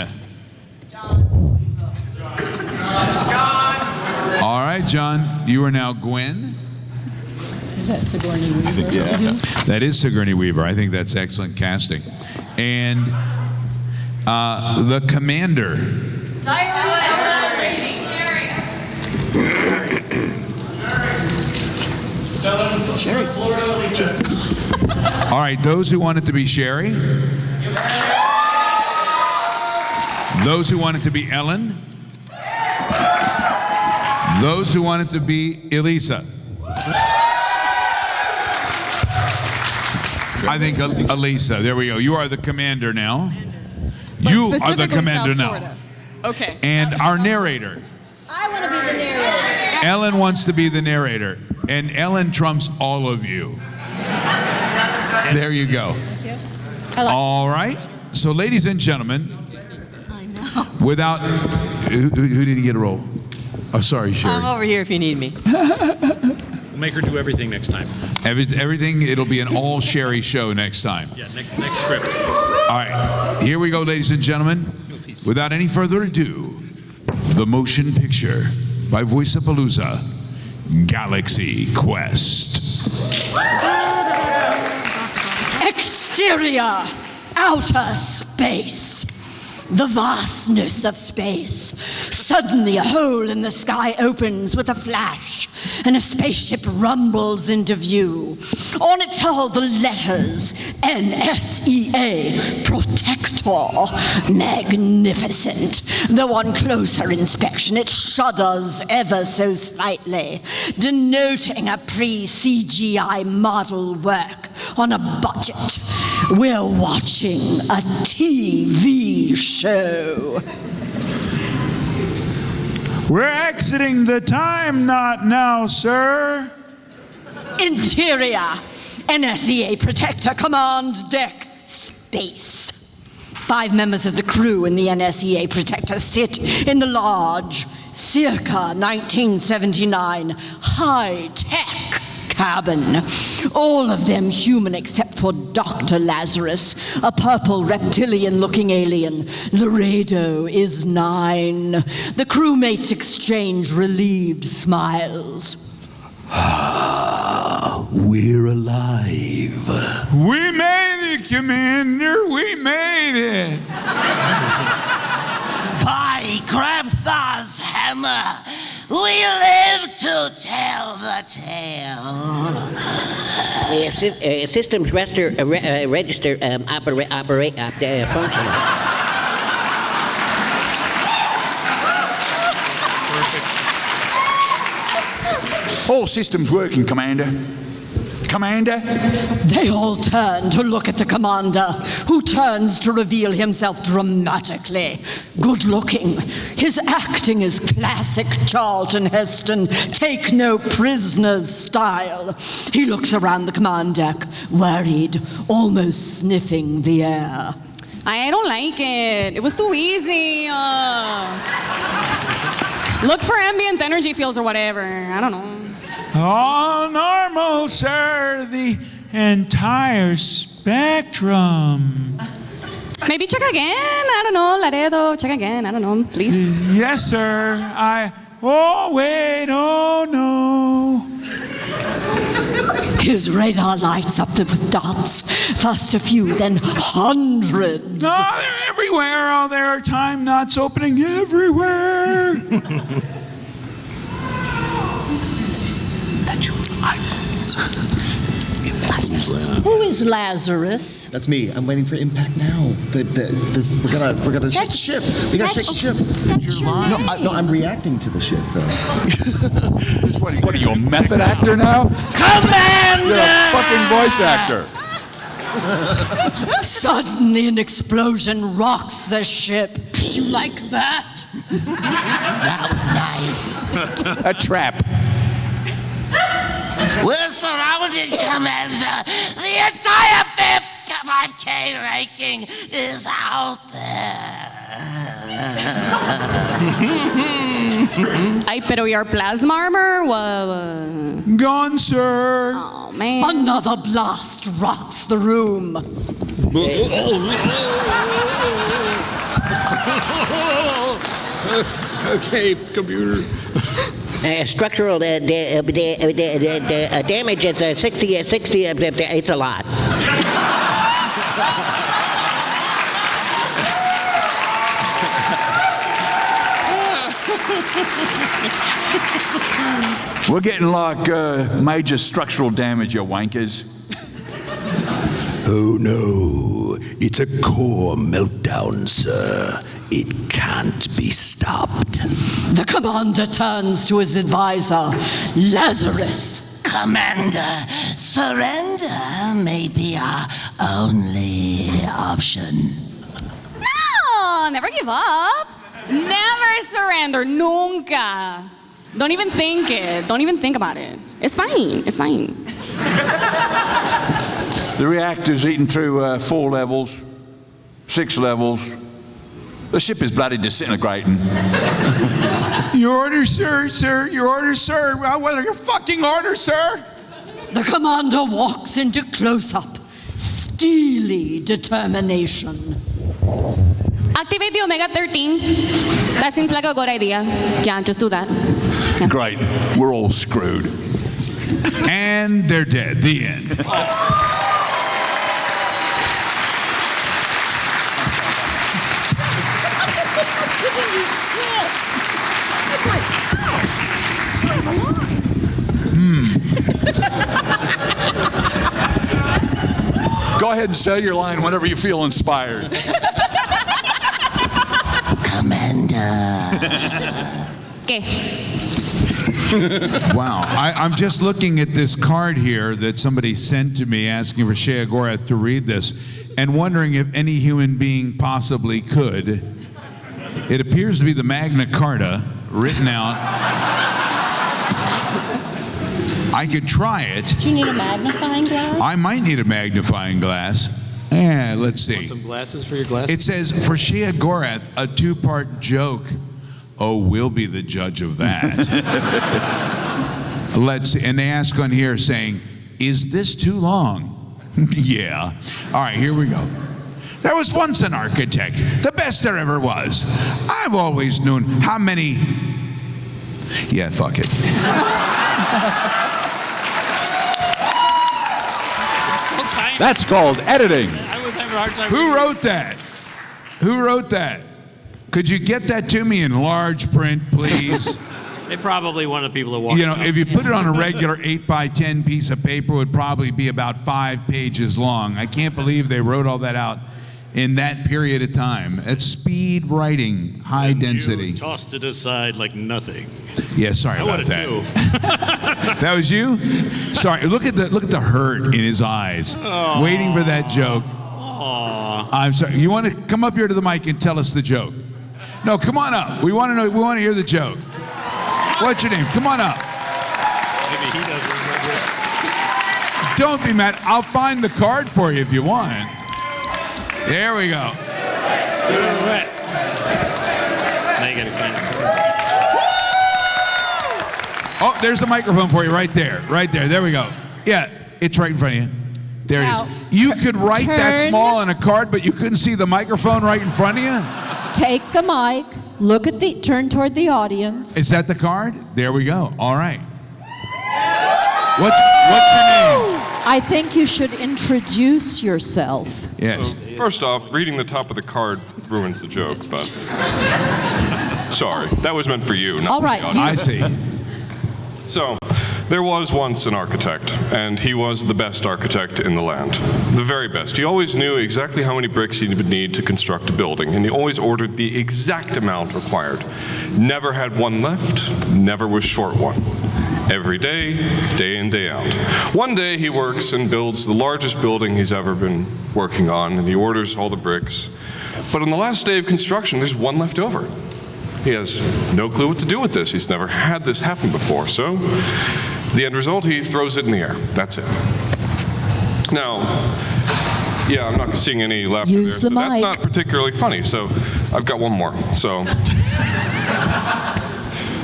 All right, John, you are now Gwen. Is that Sigourney Weaver? I think so. That is Sigourney Weaver. I think that's excellent casting. And the commander. All right, those who want it to be Sherry. Those who want it to be Ellen. Those who want it to be Elisa. I think Elisa. There we go. You are the commander now. But You are the specifically commander South now. Florida. Okay. And our narrator. I want to be the narrator. Ellen wants to be the narrator. And Ellen trumps all of you. There you go. All right. So, ladies and gentlemen, without who did get a role? Oh, sorry, Sherry. I'm over here if you need me. We'll make her do everything next time. Everything. It'll be an all Sherry show next time. Yeah, next script. All right. Here we go, ladies and gentlemen. Without any further ado, the motion picture by VOICE-A-PALOOZA, Galaxy Quest. Exterior, outer space. The vastness of space. Suddenly a hole in the sky opens with a flash, and a spaceship rumbles into view. On it are the letters NSEA, Protector. Magnificent. Though on closer inspection it shudders ever so slightly, denoting a pre-CGI model work on a budget. We're watching a TV show. We're exiting the time knot now, sir. Interior, NSEA Protector Command Deck, Space. 5 members of the crew in the NSEA Protector sit in the large, circa 1979, high-tech cabin. All of them human except for Dr. Lazarus, a purple reptilian-looking alien. Laredo is 9. The crewmates exchange relieved smiles. We're alive. We made it, Commander. We made it. By Grabthar's hammer, we live to tell the tale. Systems register functional. All systems working, Commander. Commander? They all turn to look at the commander, who turns to reveal himself dramatically. Good-looking. His acting is classic Charlton Heston, take no prisoners style. He looks around the command deck, worried, almost sniffing the air. I don't like it. It was too easy. Look for ambient energy fields or whatever. I don't know. All normal, sir. The entire spectrum. Maybe check again. I don't know, Laredo. Check again. I don't know. Please. Yes, sir. Oh, wait. Oh, no. His radar lights up with dots. First a few, then hundreds. No, they're everywhere. Oh, there are time knots opening everywhere. Who is Lazarus? That's me. I'm waiting for impact now. We're gonna shake the ship. We gotta shake the ship. No, I'm reacting to the ship though. What are you, a method actor now? Commander! You're a fucking voice actor. Suddenly an explosion rocks the ship. You like that? That was nice. A trap. We're surrounded, Commander. The entire 5K ranking is out there. Ay, pero your plasma armor? Gone, sir. Oh, man. Another blast rocks the room. Okay, computer. Structural damage is 60, it's a lot. We're getting like major structural damage, you wankers. Oh no, it's a core meltdown, sir. It can't be stopped. The commander turns to his advisor, Lazarus. Commander, surrender may be our only option. No, never give up. Never surrender, nunca. Don't even think it. Don't even think about it. It's fine. It's fine. The reactor's eaten through 4 levels, 6 levels. The ship is bloody disintegrating. Your order, sir, sir. Your order, sir. Well, what are your fucking orders, sir? The commander walks into close-up. Steely determination. Activate the Omega 13. That seems like a good idea. Yeah, just do that. Yeah. Great. We're all screwed. And they're dead. The end. Go ahead and say your line whenever you feel inspired. Okay. Wow. I'm just looking at this card here that somebody sent to me asking for Shea Gorath to read this and wondering if any human being possibly could. It appears to be the Magna Carta written out. I could try it. Do you need a magnifying glass? I might need a magnifying glass. Yeah, let's see. Want some glasses for your glasses? It says, for Shea Gorath, a 2-part joke. Oh, we'll be the judge of that. Let's see. And they ask on here saying, is this too long? Yeah. All right, here we go. There was once an architect, the best there ever was. I've always known how many... Yeah, fuck it. That's called editing. I was having a hard time. Who wrote that? Who wrote that? Could you get that to me in large print, please? They probably wanted people to walk. You know, if you put it on a regular 8x10 piece of paper, it would probably be about 5 pages long. I can't believe they wrote all that out in that period of time. It's speed writing, high density. You tossed it aside like nothing. Yeah, sorry about that. That was you? Sorry. Look at the hurt in his eyes, waiting for that joke. I'm sorry. You want to come up here to the mic and tell us the joke? No, come on up. We want to know. We want to hear the joke. What's your name? Come on up. Maybe he doesn't remember. Don't be mad. I'll find the card for you if you want. There we go. Now you gotta find it. Oh, there's the microphone for you right there. Right there. There we go. Yeah, it's right in front of you. There Now, it is. You could write that small on a card, but you couldn't see the microphone right in front of you? Take the mic, turn toward the audience. Is that the card? There we go. All right. What's your name? I think you should introduce yourself. Yes. So, first off, reading the top of the card ruins the joke, but sorry. That was meant for you, not All right. for the audience. I see. So, there was once an architect, and he was the best architect in the land. The very best. He always knew exactly how many bricks he would need to construct a building, and he always ordered the exact amount required. Never had one left, never was short one. Every day, day in, day out. One day he works and builds the largest building he's ever been working on, and he orders all the bricks. But on the last day of construction, there's one left over. He has no clue what to do with this. He's never had this happen before. So, the end result, he throws it in the air. That's it. Now, yeah, I'm not seeing any laughter there, so that's not particularly funny. So, I've got one more. So,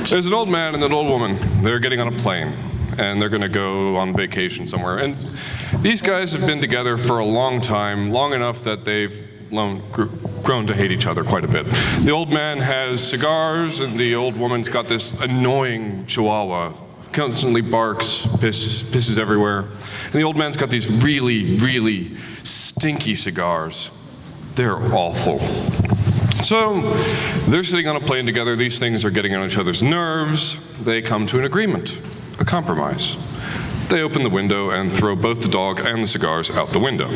there's an old man and an old woman. They're getting on a plane, and they're going to go on vacation somewhere. And these guys have been together for a long time, long enough that they've grown to hate each other quite a bit. The old man has cigars, and the old woman's got this annoying chihuahua. Constantly barks, pisses everywhere. And the old man's got these really, really stinky cigars. They're awful. So they're sitting on a plane together. These things are getting on each other's nerves. They come to an agreement, a compromise. They open the window and throw both the dog and the cigars out the window.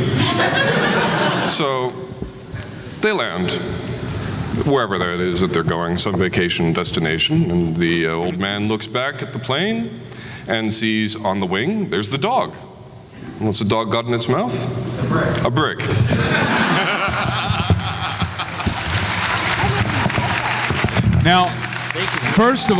So they land wherever that is that they're going, some vacation destination, and the old man looks back at the plane and sees on the wing, there's the dog. And what's the dog got in its mouth? A brick. Now, first of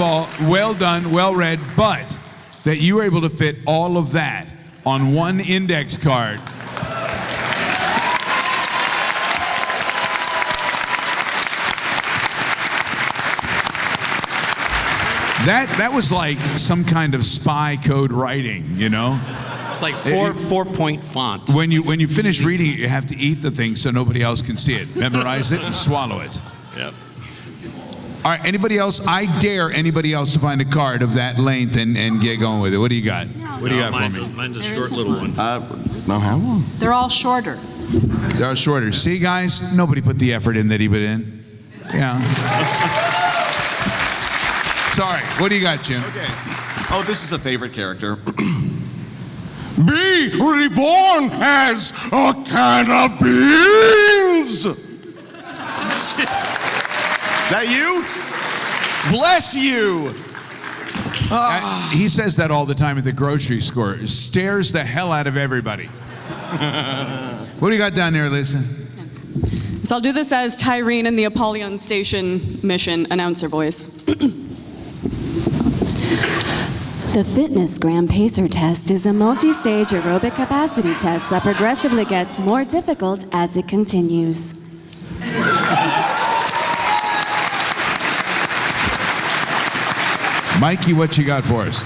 all, well done, well read, but that you were able to fit all of that on one index card. That was like some kind of spy code writing, you know? It's like four-point font. When you finish reading it, you have to eat the thing so nobody else can see it. Memorize it and swallow it. Yep. All right, anybody else? I dare anybody else to find a card of that length and get going with it. What do you got? What do you got for me? Mine's a short little one. Don't have one. They're all shorter. They're shorter. See, guys, nobody put the effort in that he put in. Yeah. Sorry. What do you got, Jim? Okay. Oh, this is a favorite character. Be reborn as a can of beans! Is that you? Bless you! He says that all the time at the grocery store. It stares the hell out of everybody. What do you got down there, Lisa? So I'll do this as Tyrene in the Apollyon Station mission announcer voice. The Fitness Gram Pacer Test is a multi-stage aerobic capacity test that progressively gets more difficult as it continues. Mikey, what you got for us?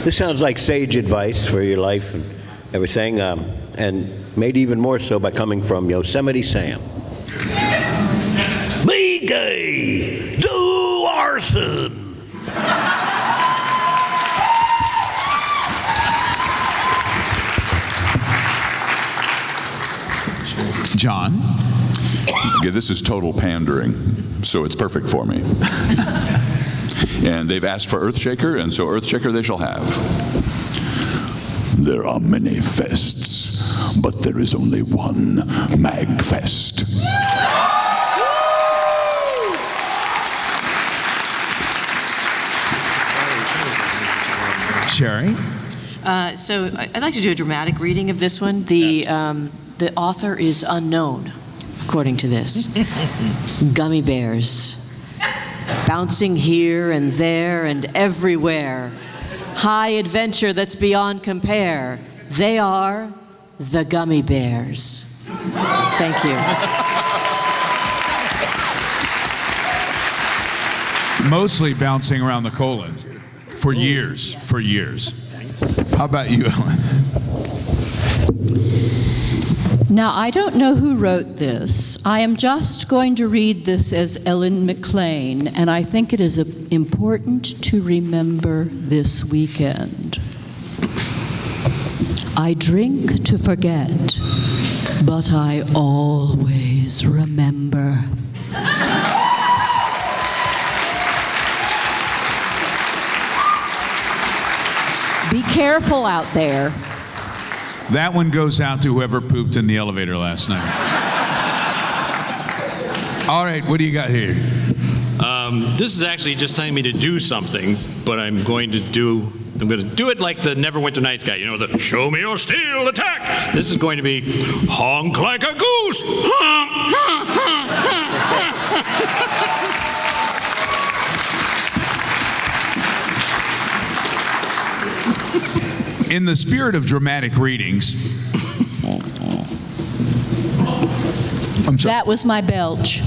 This sounds like sage advice for your life and everything, and made even more so by coming from Yosemite Sam. Be gay, do arson. John? Okay, this is total pandering, so it's perfect for me. And they've asked for Earthshaker, and so Earthshaker they shall have. There are many fests, but there is only one MAGFest. Sherry? So I'd like to do a dramatic reading of this one. The author is unknown, according to this. Gummy bears, bouncing here and there and everywhere. High adventure that's beyond compare. They are the gummy bears. Thank you. Mostly bouncing around the colon for years. How about you, Ellen? Now, I don't know who wrote this. I am just going to read this as Ellen McLean, and I think it is important to remember this weekend. I drink to forget, but I always remember. Be careful out there. That one goes out to whoever pooped in the elevator last night. All right, what do you got here? This is actually just telling me to do something, but I'm going to do it like the Neverwinter Nights guy. You know, the show me your steel attack. This is going to be honk like a goose. In the spirit of dramatic readings, That was my belch.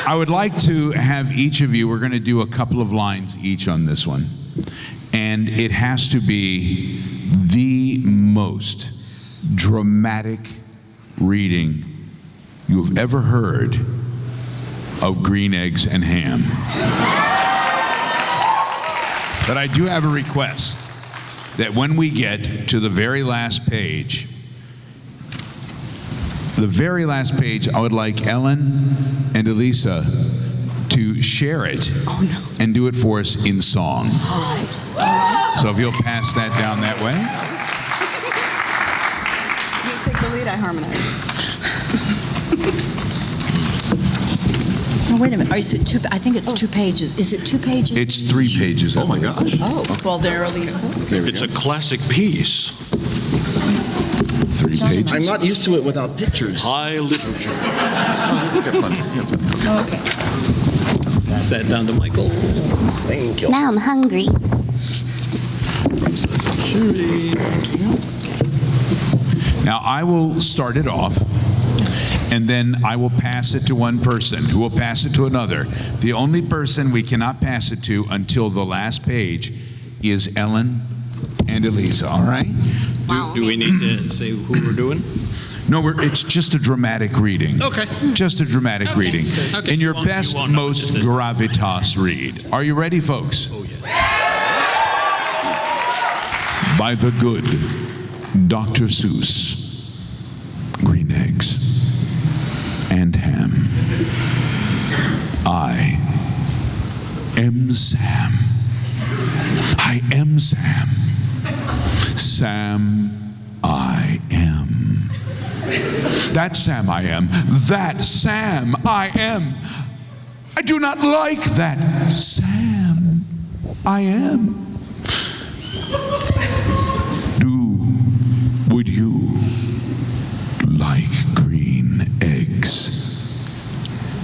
I would like to have each of you, we're going to do a couple of lines each on this one. And it has to be the most dramatic reading you've ever heard of Green Eggs and Ham. But I do have a request that when we get to the very last page, I would like Ellen and Elisa to share it and do it for us in song. So if you'll pass that down that way. You take the lead, I harmonize. Oh, wait a minute. Is it I think it's 2 pages. Is it 2 pages? It's 3 pages. Oh my gosh. Oh, well, there, Elisa. It's a classic piece. 3 pages. I'm not used to it without pictures. High literature. Okay. Pass that down to Michael. Thank you. Now I'm hungry. Now, I will start it off, and then I will pass it to one person, who will pass it to another. The only person we cannot pass it to until the last page is Ellen and Elisa, all right? Do we need to say who we're doing? No, it's just a dramatic reading. Okay. Just a dramatic reading. Okay. In your You won't best, know what most this is. gravitas read. Are you ready, folks? Oh, yes. By the good Dr. Seuss, green eggs and ham. I am Sam. I am Sam. Sam, I am. That Sam I am. That Sam I am. I do not like that Sam I am. Would you like green eggs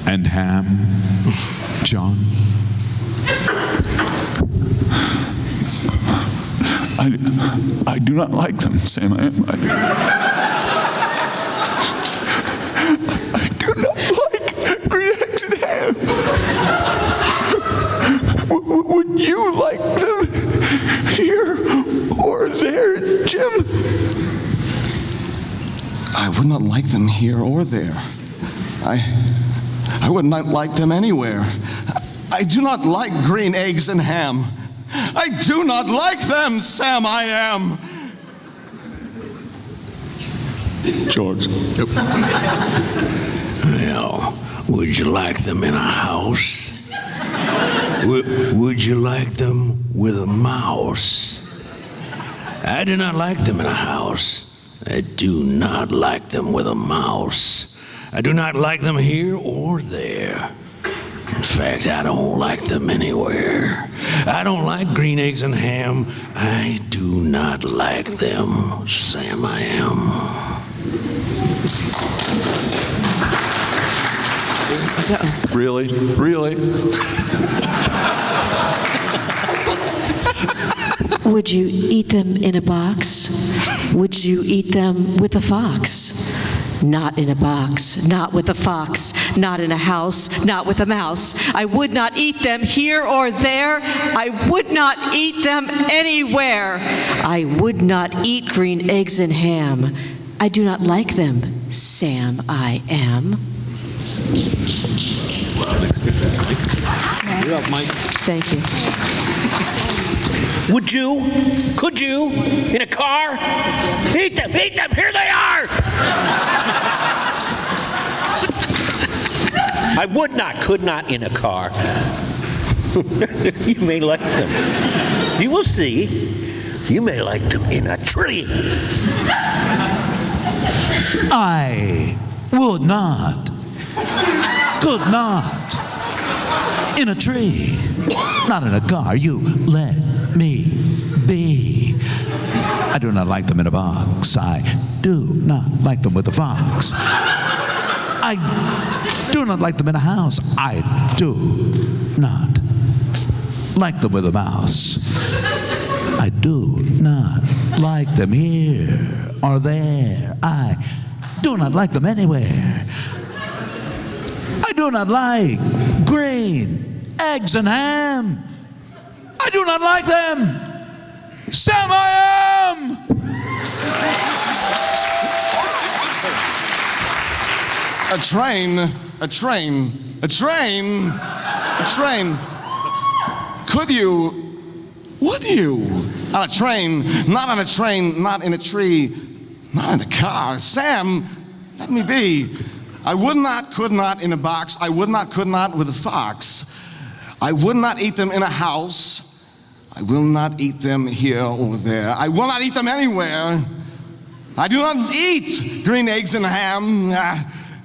and ham, John? I do not like them, Sam. I do not like green eggs and ham. Would you like them here or there, Jim? I would not like them here or there. I would not like them anywhere. I do not like green eggs and ham. I do not like them, Sam I am. George. Well, would you like them in a house? Would you like them with a mouse? I do not like them in a house. I do not like them with a mouse. I do not like them here or there. In fact, I don't like them anywhere. I don't like green eggs and ham. I do not like them, Sam I am. Really? Really? Would you eat them in a box? Would you eat them with a fox? Not in a box, not with a fox, not in a house, not with a mouse. I would not eat them here or there. I would not eat them anywhere. I would not eat green eggs and ham. I do not like them, Sam I am. You're up, Mike. Thank you. Would you? Could you? In a car? Eat them! Eat them! Here they are! I would not, could not in a car. You may like them. You will see. You may like them in a tree. I would not, could not, in a tree, not in a car. You let me be. I do not like them in a box. I do not like them with a fox. I do not like them in a house. I do not like them with a mouse. I do not like them here or there. I do not like them anywhere. I do not like green eggs and ham. I do not like them. Sam I am. A train, a train, a train, a train. Could you, would you? On a train, not on a train, not in a tree, not in a car. Sam, let me be. I would not, could not in a box. I would not, could not with a fox. I would not eat them in a house. I will not eat them here or there. I will not eat them anywhere. I do not eat green eggs and ham.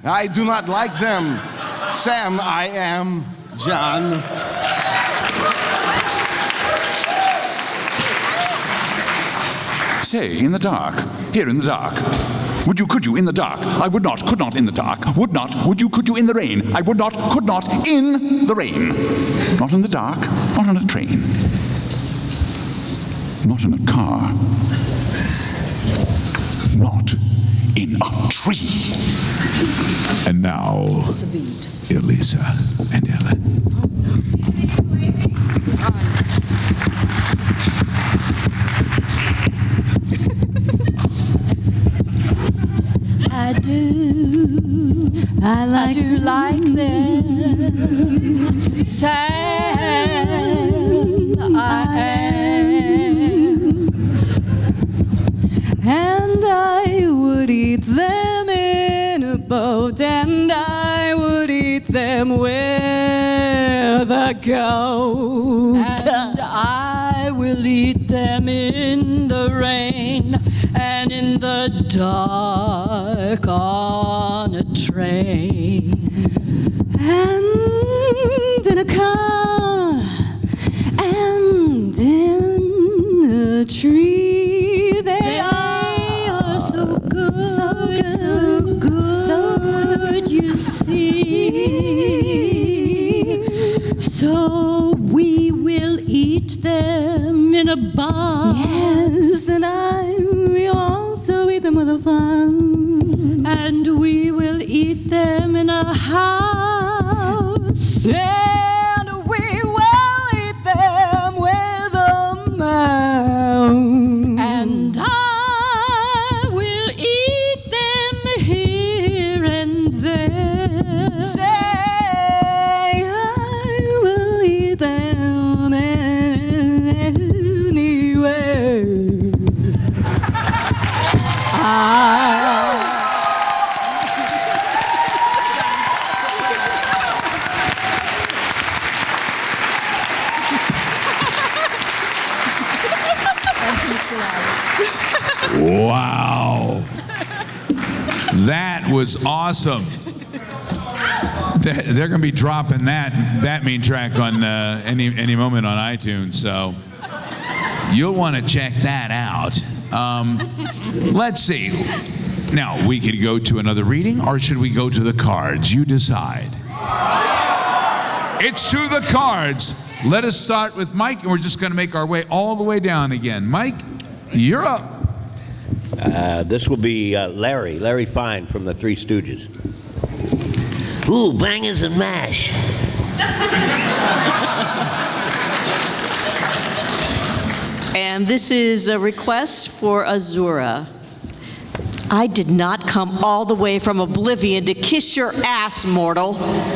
I do not like them. Sam, I am. John. Say, in the dark, here in the dark, Would you, could you, in the dark? I would not, could not in the dark. Would not, would you, could you, in the rain? I would not, could not, in the rain. Not in the dark, not on a train. Not in a car. Not in a tree. And now, Elisa and Ellen. I do like them. Sad I am. And I would eat them in a boat, and I would eat them with a goat. And I will eat them in the rain and in the dark on a train. And in a car, and in a tree. They are so good, so good, so good, you see. So we will eat them in a bar. Yes, and I will also eat them with a fun. And we will eat them in a house. And we will eat them with a mouse. And I will eat them here and there. Say, I will eat them anyway. Wow. That was awesome. They're going to be dropping that mean track on any moment on iTunes, so you'll want to check that out. Let's see. Now, we could go to another reading, or should we go to the cards? You decide. It's to the cards. Let us start with Mike, and we're just going to make our way all the way down again. Mike, you're up. This will be Larry Fine from the Three Stooges. Ooh, bangers and mash. And this is a request for Azura. I did not come all the way from oblivion to kiss your ass, mortal.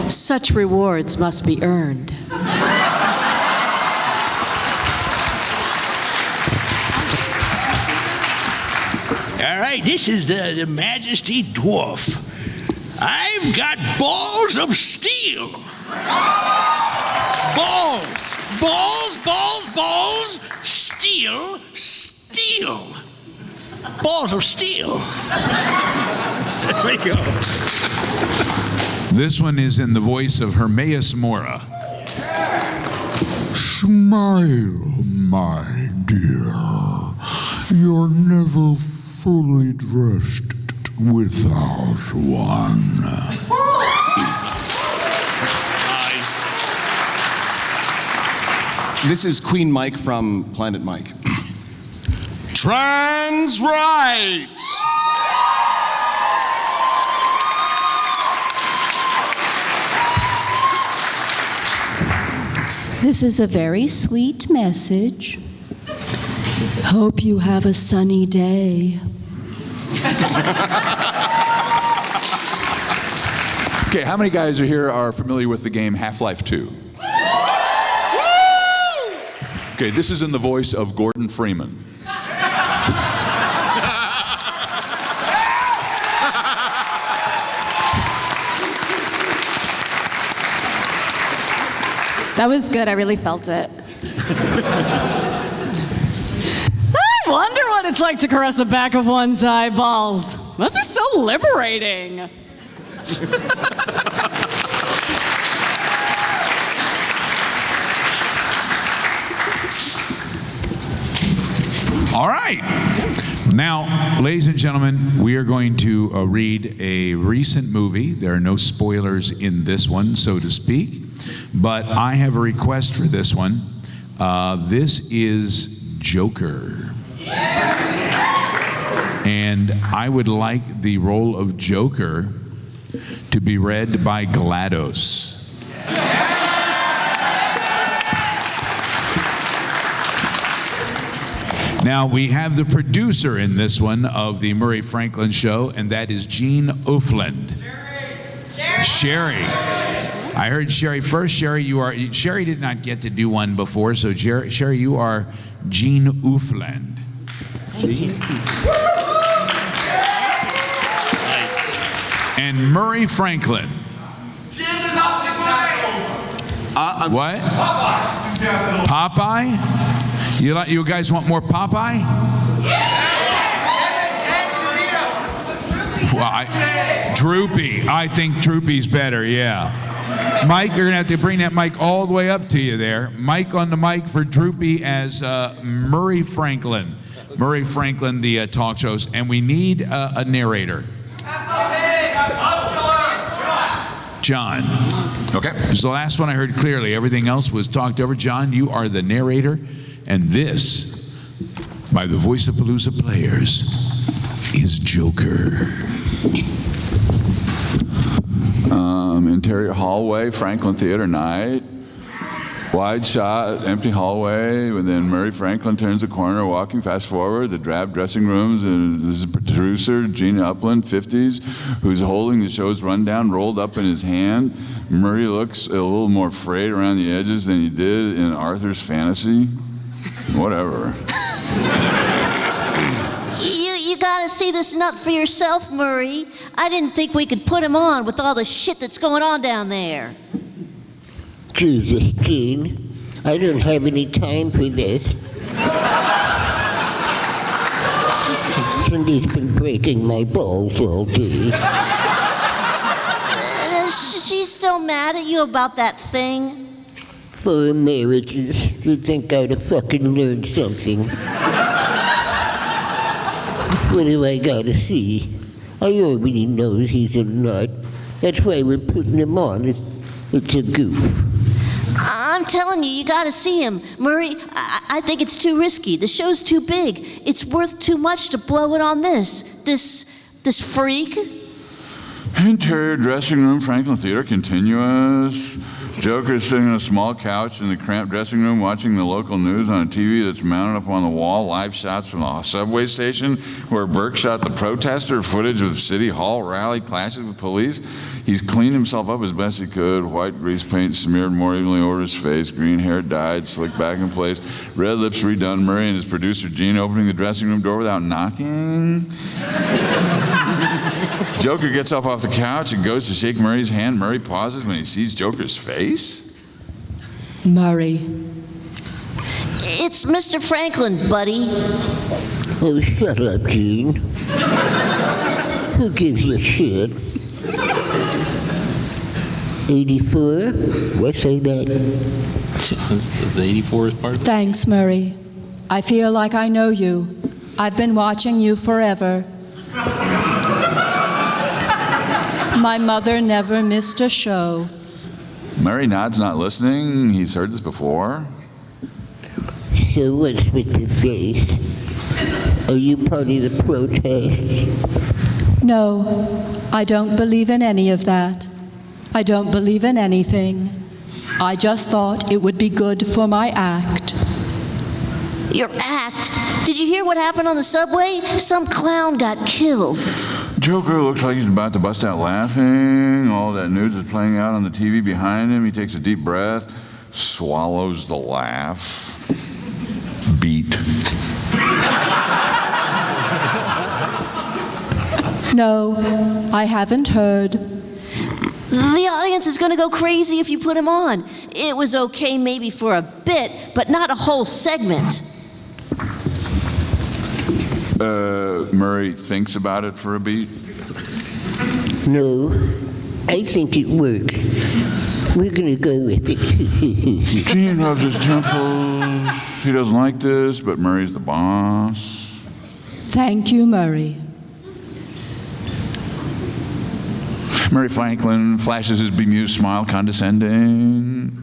Such rewards must be earned. All right, this is the Majesty Dwarf. I've got balls of steel. Balls, steel. Balls of steel. There we go. This one is in the voice of Hermaeus Mora. Smile, my dear. You're never fully dressed without one. This is Queen Mike from Planet Mike. Trans rights. This is a very sweet message. Hope you have a sunny day. Okay, how many guys here are familiar with the game Half-Life 2? Okay, this is in the voice of Gordon Freeman. That was good. I really felt it. I wonder what it's like to caress the back of one's eyeballs. That be so liberating. All right. Now, ladies and gentlemen, we are going to read a recent movie. There are no spoilers in this one, so to speak, but I have a request for this one. This is Joker. And I would like the role of Joker to be read by GLaDOS. Now, we have the producer in this one of the Murray Franklin Show, and that is Gene Ufland. Sherry. I heard Sherry first. Sherry did not get to do one before, so Sherry, you are Gene Ufland. And Murray Franklin. What? Popeye? You guys want more Popeye? Well, Droopy. I think Droopy's better, yeah. Mike, you're going to have to bring that mic all the way up to you there. Mike on the mic for Droopy as Murray Franklin. Murray Franklin, the talk shows. And we need a narrator. John. Okay. This is the last one I heard clearly. Everything else was talked over. John, you are the narrator. And this, by the VOICE-A-PALOOZA players, is Joker. Interior hallway, Franklin Theater night. Wide shot, empty hallway, and then Murray Franklin turns the corner, walking fast forward, the drab dressing rooms, and this is producer, Gene Upland, 50s, who's holding the show's rundown rolled up in his hand. Murray looks a little more frayed around the edges than he did in Arthur's Fantasy. Whatever. You gotta see this nut for yourself, Murray. I didn't think we could put him on with all the shit that's going on down there. Jesus, Gene, I don't have any time for this. Cindy's been breaking my balls all day. She's still mad at you about that thing? For marriages, you'd think I'd have fucking learned something. What do I gotta see? I already know he's a nut. That's why we're putting him on. It's a goof. I'm telling you, you gotta see him. Murray, I think it's too risky. The show's too big. It's worth too much to blow it on this freak. Interior dressing room, Franklin Theater, continuous. Joker is sitting on a small couch in the cramped dressing room watching the local news on a TV that's mounted up on the wall. Live shots from the subway station where Burke shot the protester. Footage of City Hall rally clashes with police. He's cleaned himself up as best he could. White grease paint smeared more evenly over his face. Green hair dyed, slicked back in place. Red lips redone. Murray and his producer Gene opening the dressing room door without knocking. Joker gets up off the couch and goes to shake Murray's hand. Murray pauses when he sees Joker's face. Murray. It's Mr. Franklin, buddy. Oh, shut up, Gene. Who gives you shit? 84? What's that? Does 84 is part of it? Thanks, Murray. I feel like I know you. I've been watching you forever. My mother never missed a show. Murray nods, not listening. He's heard this before. So what's with the face? Are you part of the protest? No, I don't believe in any of that. I don't believe in anything. I just thought it would be good for my act. Your act? Did you hear what happened on the subway? Some clown got killed. Joker looks like he's about to bust out laughing. All that news is playing out on the TV behind him. He takes a deep breath, swallows the laugh. Beat. No, I haven't heard. The audience is going to go crazy if you put him on. It was okay maybe for a bit, but not a whole segment. Murray thinks about it for a beat. No, I think it works. We're gonna go with it. Gene rubs his temples. He doesn't like this, but Murray's the boss. Thank you, Murray. Murray Franklin flashes his bemused smile, condescending.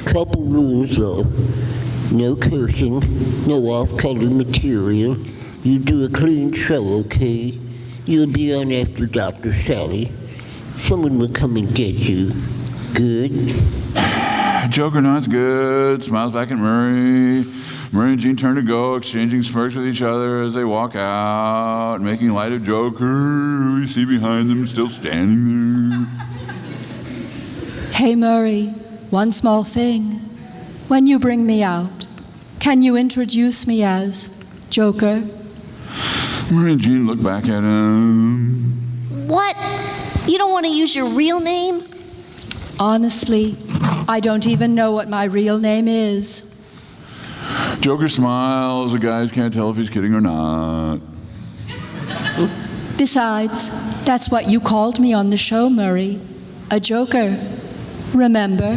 Couple rules though. No cursing, no off-color material. You do a clean show, okay? You'll be on after Dr. Sally. Someone will come and get you. Good? Joker nods good, smiles back at Murray. Murray and Jean turn to go, exchanging smirks with each other as they walk out, making light of Joker, who we see behind them still standing there. Hey, Murray, one small thing. When you bring me out, can you introduce me as Joker? Murray and Jean look back at him. What? You don't want to use your real name? Honestly, I don't even know what my real name is. Joker smiles. The guys can't tell if he's kidding or not. Besides, that's what you called me on the show, Murray. A joker. Remember?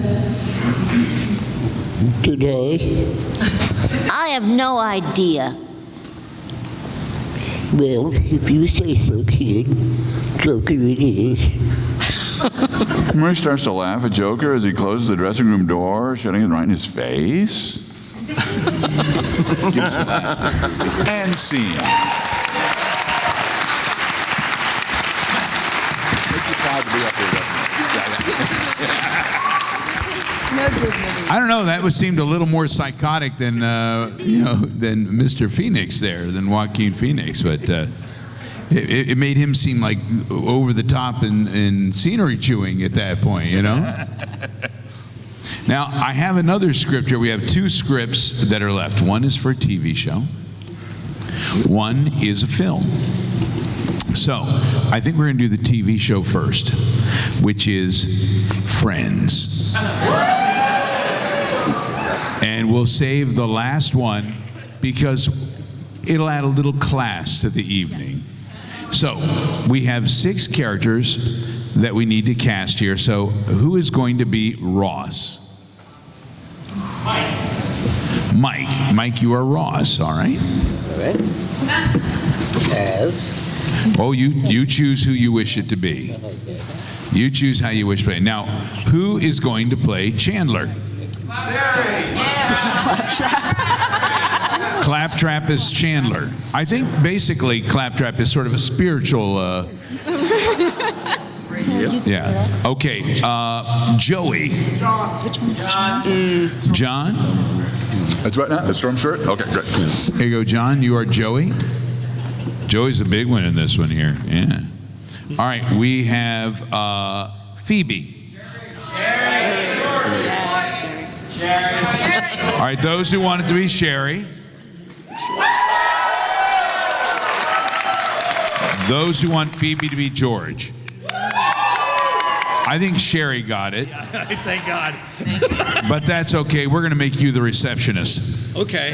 Did I? I have no idea. Well, if you say so, kid, Joker it is. Murray starts to laugh at Joker as he closes the dressing room door, shutting it right in his face. And scene. I don't know. That seemed a little more psychotic than than Mr. Phoenix there, than Joaquin Phoenix. But it made him seem like over the top and scenery chewing at that point, you know. Now I have another script here. We have two scripts that are left. One is for a TV show. One is a film. So I think we're going to do the TV show first, which is Friends. And we'll save the last one because it'll add a little class to the evening. So we have 6 characters that we need to cast here. So who is going to be Ross? Mike. Mike, you are Ross, all right? All right. As? Oh, you choose who you wish it to be. You choose how you wish to play. Now, who is going to play Chandler? Claptrap is Chandler. I think basically Claptrap is sort of a spiritual. Yeah. Okay. Joey. Which one is John? John. That's right now. The Storm Spirit. Okay, great. Here you go, John. You are Joey. Joey's a big one in this one here. Yeah. All right. We have Phoebe. All right, those who want it to be Sherry. Those who want Phoebe to be George. I think Sherry got it. Thank God. But that's okay. We're going to make you the receptionist. Okay.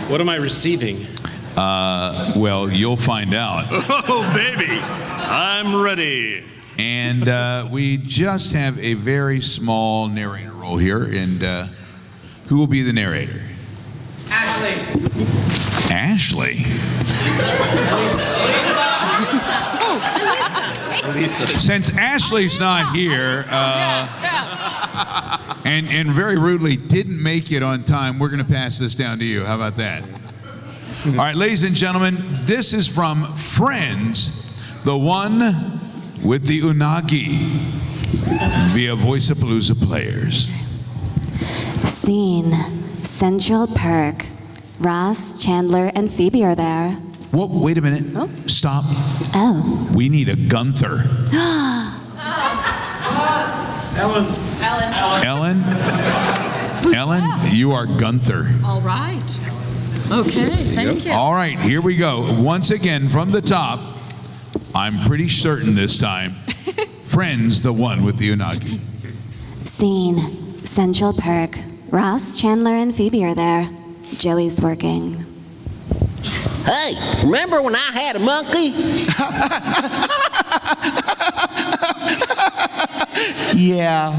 What am I receiving? Well, you'll find out. Oh, baby. I'm ready. And we just have a very small narrator role here. And who will be the narrator? Ashley. Ashley. Elisa. Since Ashley's not here, and very rudely didn't make it on time, we're going to pass this down to you. How about that? All right, ladies and gentlemen, this is from Friends, the one with the unagi, via VOICE-A-PALOOZA players. Scene. Central Perk. Ross, Chandler, and Phoebe are there. Whoa, wait a minute. Oh. Stop. Oh. We need a Gunther. Ellen. Ellen, you are Gunther. All right. Okay, thank you. All right, here we go. Once again, from the top, I'm pretty certain this time, Friends, the one with the unagi. Scene. Central Perk. Ross, Chandler, and Phoebe are there. Joey's working. Hey, remember when I had a monkey? Yeah.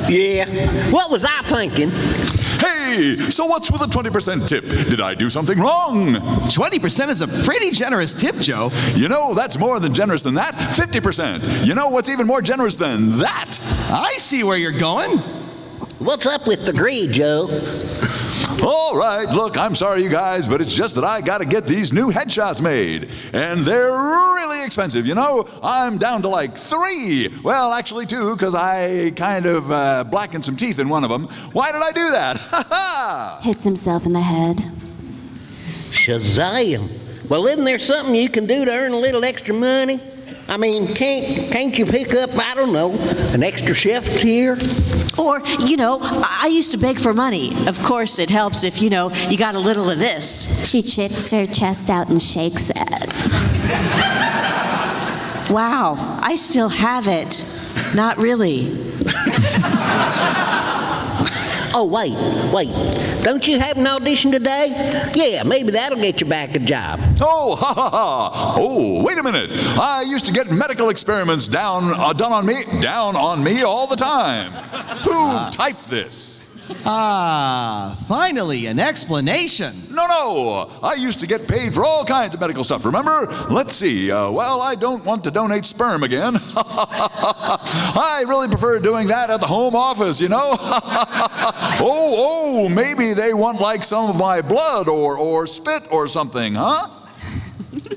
Yeah. What was I thinking? Hey, so what's with the 20% tip? Did I do something wrong? 20% is a pretty generous tip, Joe. You know, that's more than generous than that. 50%. You know what's even more generous than that? I see where you're going. What's up with the greed, Joe? All right, look, I'm sorry, you guys, but it's just that I got to get these new headshots made. And they're really expensive, you know? I'm down to like 3. Well, actually 2, because I kind of blackened some teeth in one of them. Why did I do that? Ha ha! Hits himself in the head. Shazam. Well, isn't there something you can do to earn a little extra money? I mean, can't you pick up, I don't know, an extra shift here? Or, you know, I used to beg for money. Of course, it helps if, you know, you got a little of this. She chicks her chest out and shakes it. Wow, I still have it. Not really. Oh, wait. Don't you have an audition today? Yeah, maybe that'll get you back a job. Oh, ha ha ha! Oh, wait a minute. I used to get medical experiments done on me all the time. Who typed this? Finally, an explanation. No. I used to get paid for all kinds of medical stuff, remember? Let's see. Well, I don't want to donate sperm again. I really prefer doing that at the home office, you know? Oh, maybe they want like some of my blood or spit or something, huh?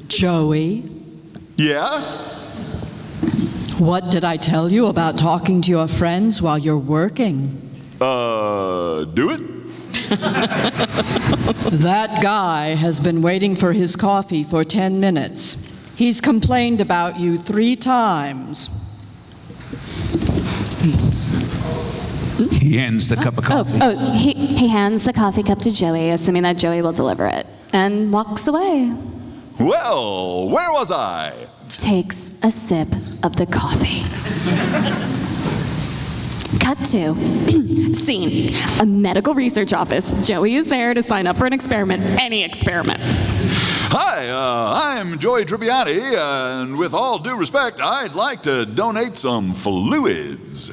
Joey, Yeah? what did I tell you about talking to your friends while you're working? Do it? That guy has been waiting for his coffee for 10 minutes. He's complained about you 3 times. He hands the cup of coffee. He hands the coffee cup to Joey, assuming that Joey will deliver it, and walks away. Well, where was I? Takes a sip of the coffee. Cut to scene. A medical research office. Joey is there to sign up for an experiment. Any experiment. Hi, I'm Joey Tribbiani, and with all due respect, I'd like to donate some fluids.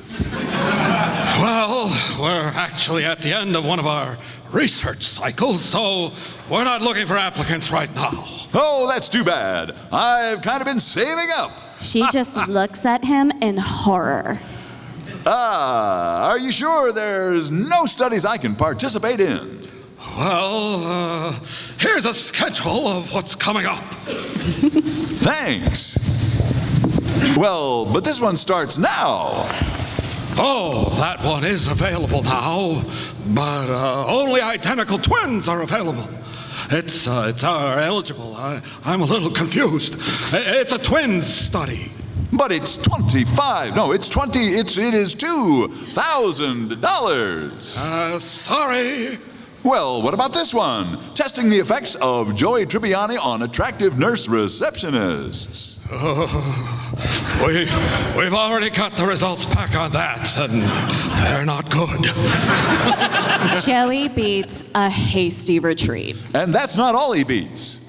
Well, we're actually at the end of one of our research cycles, so we're not looking for applicants right now. Oh, that's too bad. I've kind of been saving up. She just looks at him in horror. Are you sure there's no studies I can participate in? Well, here's a schedule of what's coming up. Thanks. Well, but this one starts now. Oh, that one is available now, but only identical twins are available. It's eligible. I'm a little confused. It's a twins study. But it's 25. No, it's 20. It is $2,000. Sorry. Well, what about this one? Testing the effects of Joey Tribbiani on attractive nurse receptionists. We've already got the results back on that, and they're not good. Joey beats a hasty retreat. And that's not all he beats.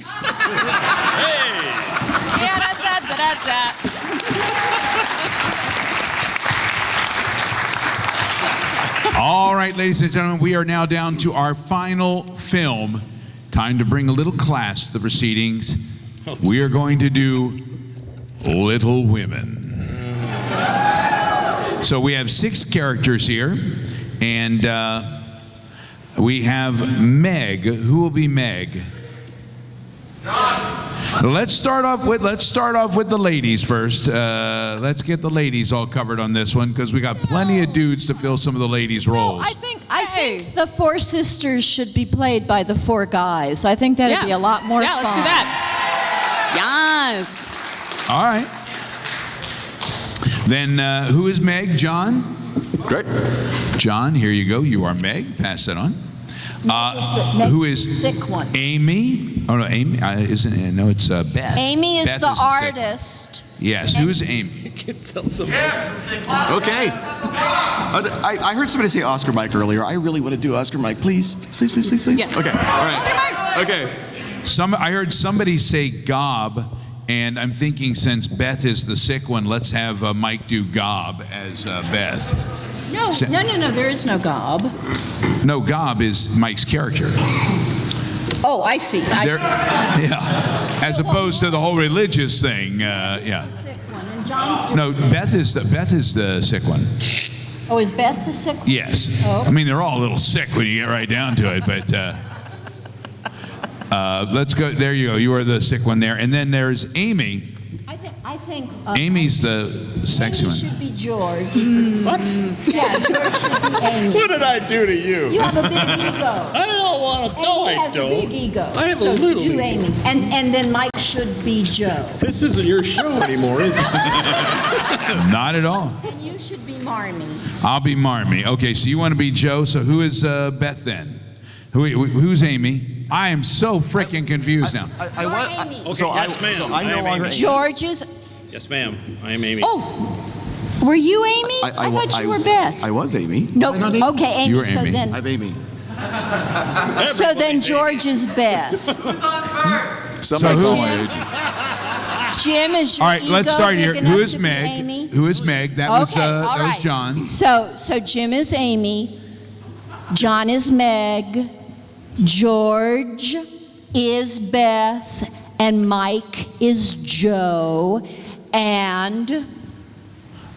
All right, ladies and gentlemen, we are now down to our final film. Time to bring a little class to the proceedings. We are going to do Little Women. So we have 6 characters here, and we have Meg. Who will be Meg? Let's start off with the ladies first. Let's get the ladies all covered on this one because we got plenty of dudes to fill some of the ladies' roles. I think the 4 sisters should be played by the 4 guys. I think that'd be a lot more fun. Yeah, let's do that. Yes. All right. Then who is Meg? John? Great. John, here you go. You are Meg. Pass that on. Who is sick one? Amy? Oh no, Amy isn't. No, it's Beth. Amy is Beth the sick. artist. Yes. Who is Amy? You can tell somebody else. Okay. I heard somebody say Oscar Mike earlier. I really want to do Oscar Mike. Please. Yes. Okay. All right. Oscar Mike. Okay. I heard somebody say Gob, and I'm thinking since Beth is the sick one, let's have Mike do Gob as Beth. No, there is no gob. No, Gob is Mike's character. Oh, I see. Yeah. As opposed to the whole religious thing. Yeah. And John's No, Beth is the sick one. Oh, is Beth the sick one? Yes. Oh. I mean, they're all a little sick when you get right down to it, but let's go. There you go. You are the sick one there. And then there's Amy. I think Amy's the sexy Amy one. should be George. What? Yeah, George should be Amy. What did I do to you? You have a big ego. I don't want to. No, Amy I has don't. a big ego. I have so a little do ego. Amy. And then Mike should be Joe. This isn't your show anymore, is it? Not at all. And you should be Marmee. I'll be Marmee. Okay, so you want to be Joe. So who is Beth then? Who's Amy? I am so freaking confused now. I was. Okay, So yes, ma'am. So I'm I no am longer Amy. Amy. George is. Yes, ma'am. I am Amy. Oh, were you Amy? I thought you were Beth. I was Amy. No, okay, Amy. You were so Amy. then, I'm Amy. so then George is Beth. Somebody who- call my agent. Jim is your All right, let's ego start big here. enough Who is to be Meg? Amy? Who is Meg? That was Okay, all that was right. John. So Jim is Amy, John is Meg, George is Beth, and Mike is Joe, and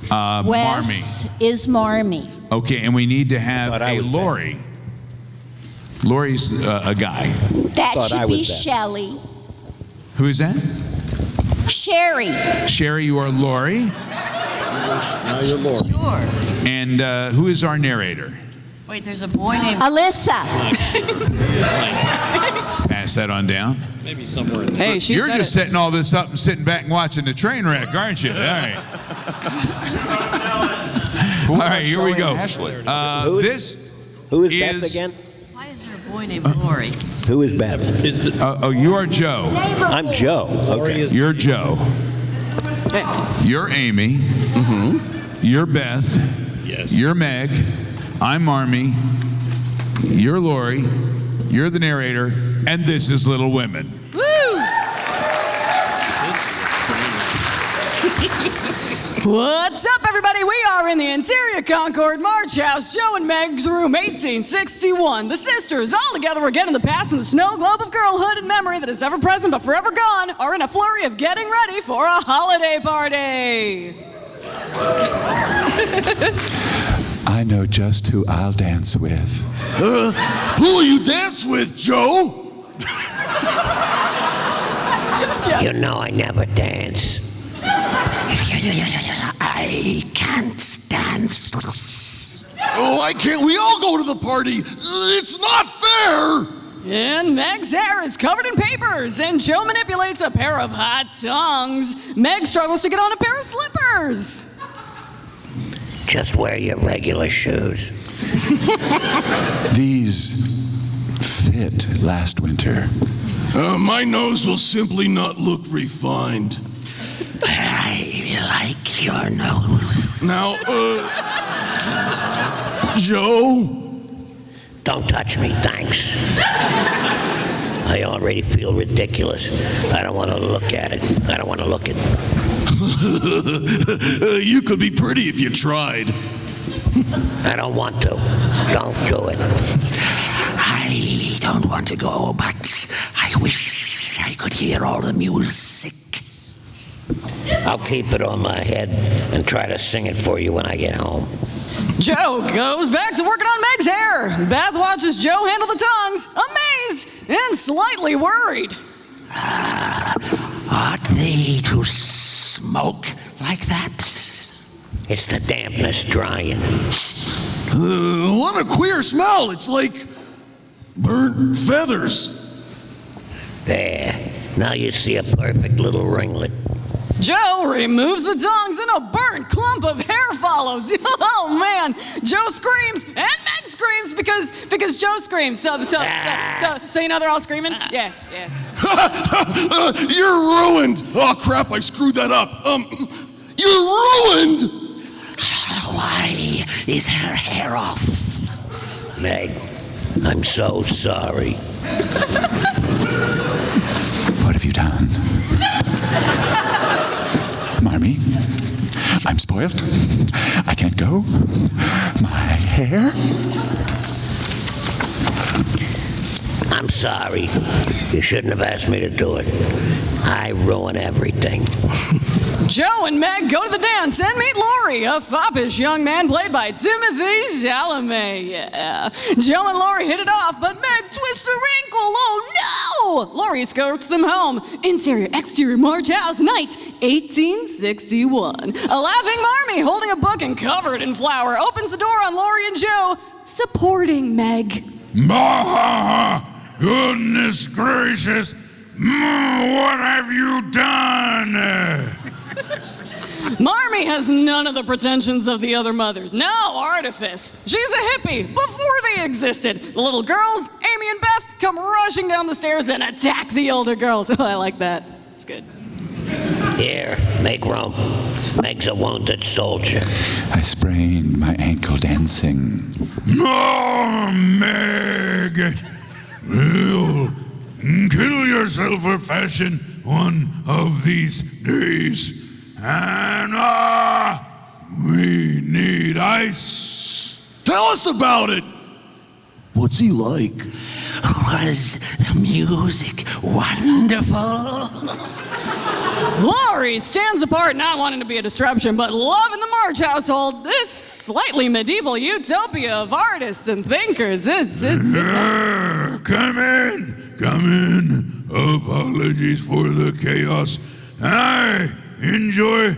Marmee. Wes is Marmee. Okay, and we need to have Thought I a was Lori. Lori's a guy. That Thought I should be was Beth. Shelley. Who is that? Sherry. Sherry, you are Lori. Now you're Lord. Sure. And who is our narrator? Wait, there's a boy named. Alyssa. Pass that on down. Maybe somewhere in Hey, she You're said just it. setting all this up and sitting back and watching the train wreck, aren't you? All right. All right, here we go. This Who is Beth again? Why is there a boy named Lori? Who is Beth? you are Joe. I'm Joe. Okay. You're Joe. You're Amy. You're Beth. Yes. You're Meg. I'm Marmee. You're Lori. You're the narrator. And this is Little Women. What's up, everybody? We are in the Interior Concord March House, Joe and Meg's room, 1861. The sisters, all together again in the past in the snow globe of girlhood and memory that is ever present but forever gone, are in a flurry of getting ready for a holiday party. I know just who I'll dance with. Who will you dance with, Joe? You know I never dance. I can't dance. Oh, why can't we all go to the party? It's not fair. And Meg's hair is covered in papers, and Joe manipulates a pair of hot tongs. Meg struggles to get on a pair of slippers. Just wear your regular shoes. These fit last winter. My nose will simply not look refined. I like your nose. Now, Joe? Don't touch me, thanks. I already feel ridiculous. I don't want to look at it. I don't want to look at it. You could be pretty if you tried. I don't want to. Don't do it. I don't want to go, but I wish I could hear all the music. I'll keep it on my head and try to sing it for you when I get home. Joe goes back to working on Meg's hair. Beth watches Joe handle the tongs, amazed and slightly worried. Ought they to smoke like that? It's the dampness drying. What a queer smell. It's like burnt feathers. There. Now you see a perfect little ringlet. Joe removes the tongs and a burnt clump of hair follows. Oh man! Joe screams and Meg screams because Joe screams. So you know they're all screaming. Yeah. You're ruined. Oh crap! I screwed that up. You're ruined. Why is her hair off? Meg, I'm so sorry. What have you done? Marmee? I'm spoiled. I can't go. My hair. I'm sorry. You shouldn't have asked me to do it. I ruin everything. Joe and Meg go to the dance and meet Laurie, a foppish young man played by Timothy Chalamet. Yeah. Joe and Laurie hit it off, but Meg twists her ankle. Oh no! Laurie escorts them home. Interior, exterior, March House, night 1861. A laughing Marmee holding a book and covered in flour opens the door on Laurie and Joe, supporting Meg. Goodness gracious! What have you done? Marmee has none of the pretensions of the other mothers. No artifice. She's a hippie before they existed. The little girls, Amy and Beth, come rushing down the stairs and attack the older girls. Oh, I like that. It's good. Here, make room. Meg's a wounded soldier. I sprained my ankle dancing. Oh, Meg! You'll kill yourself for fashion one of these days. And we need ice. Tell us about it. What's he like? Was the music wonderful? Laurie stands apart, not wanting to be a disruption, but loving the March household. This slightly medieval utopia of artists and thinkers. It's Come in. Apologies for the chaos. I enjoy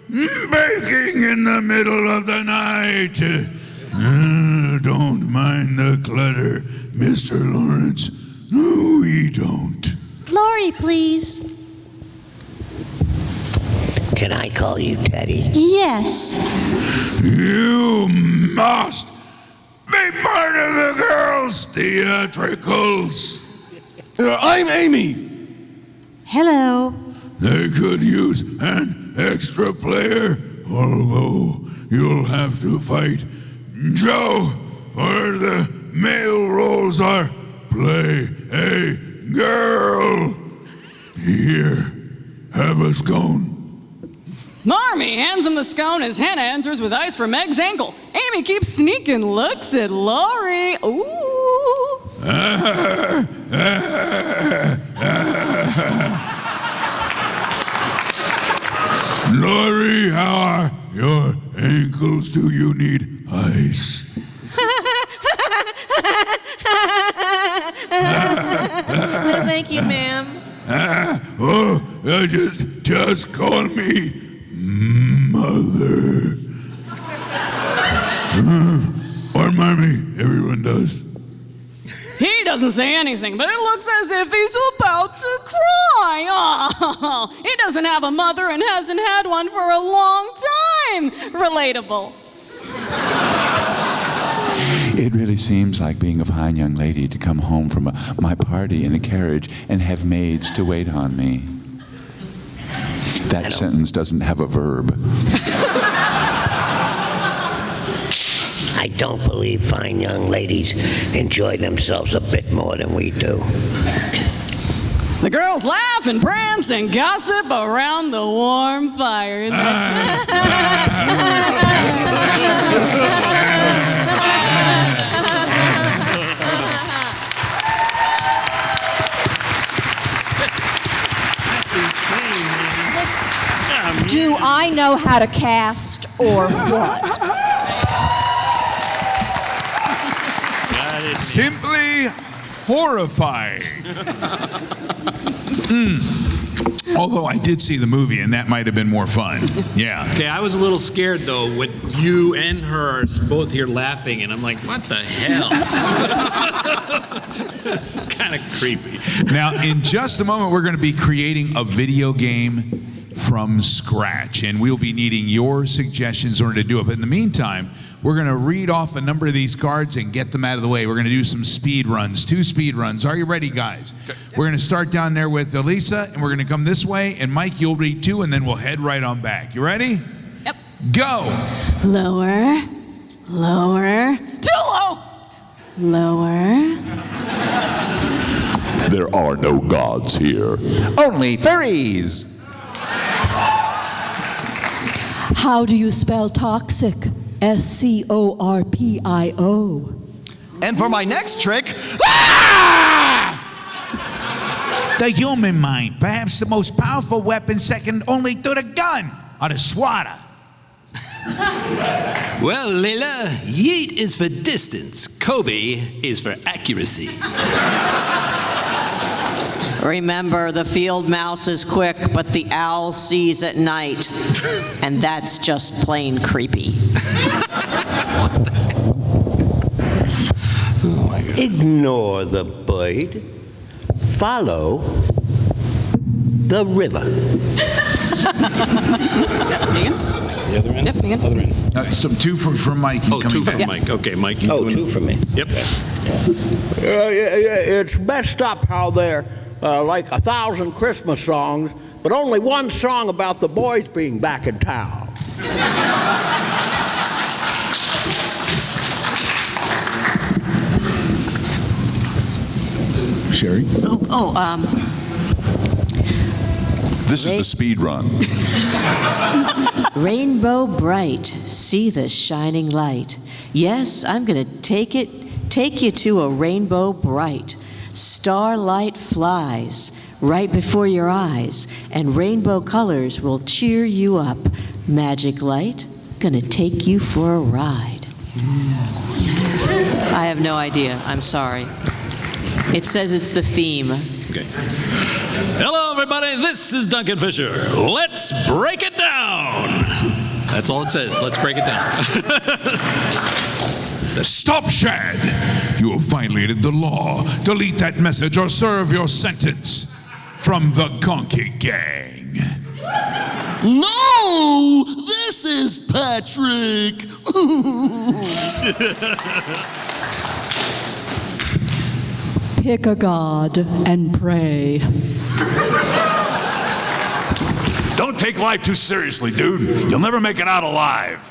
baking in the middle of the night. Don't mind the clutter, Mr. Lawrence. No, we don't. Laurie, please. Can I call you Teddy? Yes. You must be part of the girls' theatricals. I'm Amy. Hello. They could use an extra player, although you'll have to fight Joe, for the male roles are play a girl. Here, have a scone. Marmee hands him the scone as Hannah enters with ice for Meg's ankle. Amy keeps sneaking looks at Laurie. Ooh. Laurie, how are your ankles? Do you need ice? Thank you, ma'am. Just call me Mother. Or Mommy, everyone does. He doesn't say anything, but it looks as if he's about to cry. Oh, he doesn't have a mother and hasn't had one for a long time. Relatable. It really seems like being a fine young lady to come home from my party in a carriage and have maids to wait on me. That sentence doesn't have a verb. I don't believe fine young ladies enjoy themselves a bit more than we do. The girls laugh and prance and gossip around the warm fire. Do I know how to cast or what? Simply horrifying. Although I did see the movie, and that might have been more fun. Yeah. Okay, I was a little scared, though, when you and her are both here laughing, and I'm like, what the hell? It's kind of creepy. Now, in just a moment, we're going to be creating a video game from scratch, and we'll be needing your suggestions in order to do it. But in the meantime, we're going to read off a number of these cards and get them out of the way. We're going to do some speed runs, 2 speed runs. Are you ready, guys? Okay. We're going to start down there with Elisa, and we're going to come this way, and Mike, you'll read 2, and then we'll head right on back. You ready? Yep. Go! Lower, lower, too low, lower. There are no gods here. Only fairies. How do you spell toxic? S-C-O-R-P-I-O. And for my next trick, The human mind, perhaps the most powerful weapon second only to the gun or the swatter. Well, Layla, yeet is for distance. Kobe is for accuracy. Remember, the field mouse is quick, but the owl sees at night. And that's just plain creepy. Ignore the bird. Follow the river. The other end? Yep, Megan. Other end. So two from Mike. Oh, two from Mike. Okay, Mike. You Oh, doing- two from me. Yep. It's messed up how they're like 1,000 Christmas songs, but only one song about the boys being back in town. Sherry? This is the speed run. Rainbow bright, see the shining light. Yes, I'm going to take you to a rainbow bright. Starlight flies right before your eyes, and rainbow colors will cheer you up. Magic light, gonna take you for a ride. I have no idea, I'm sorry. It says it's the theme. Okay. Hello, everybody. This is Duncan Fisher. Let's break it down. That's all it says. Let's break it down. Stop, Shad! You have violated the law. Delete that message or serve your sentence. From the Gonky Gang. No! This is Patrick! Pick a god and pray. Don't take life too seriously, dude. You'll never make it out alive.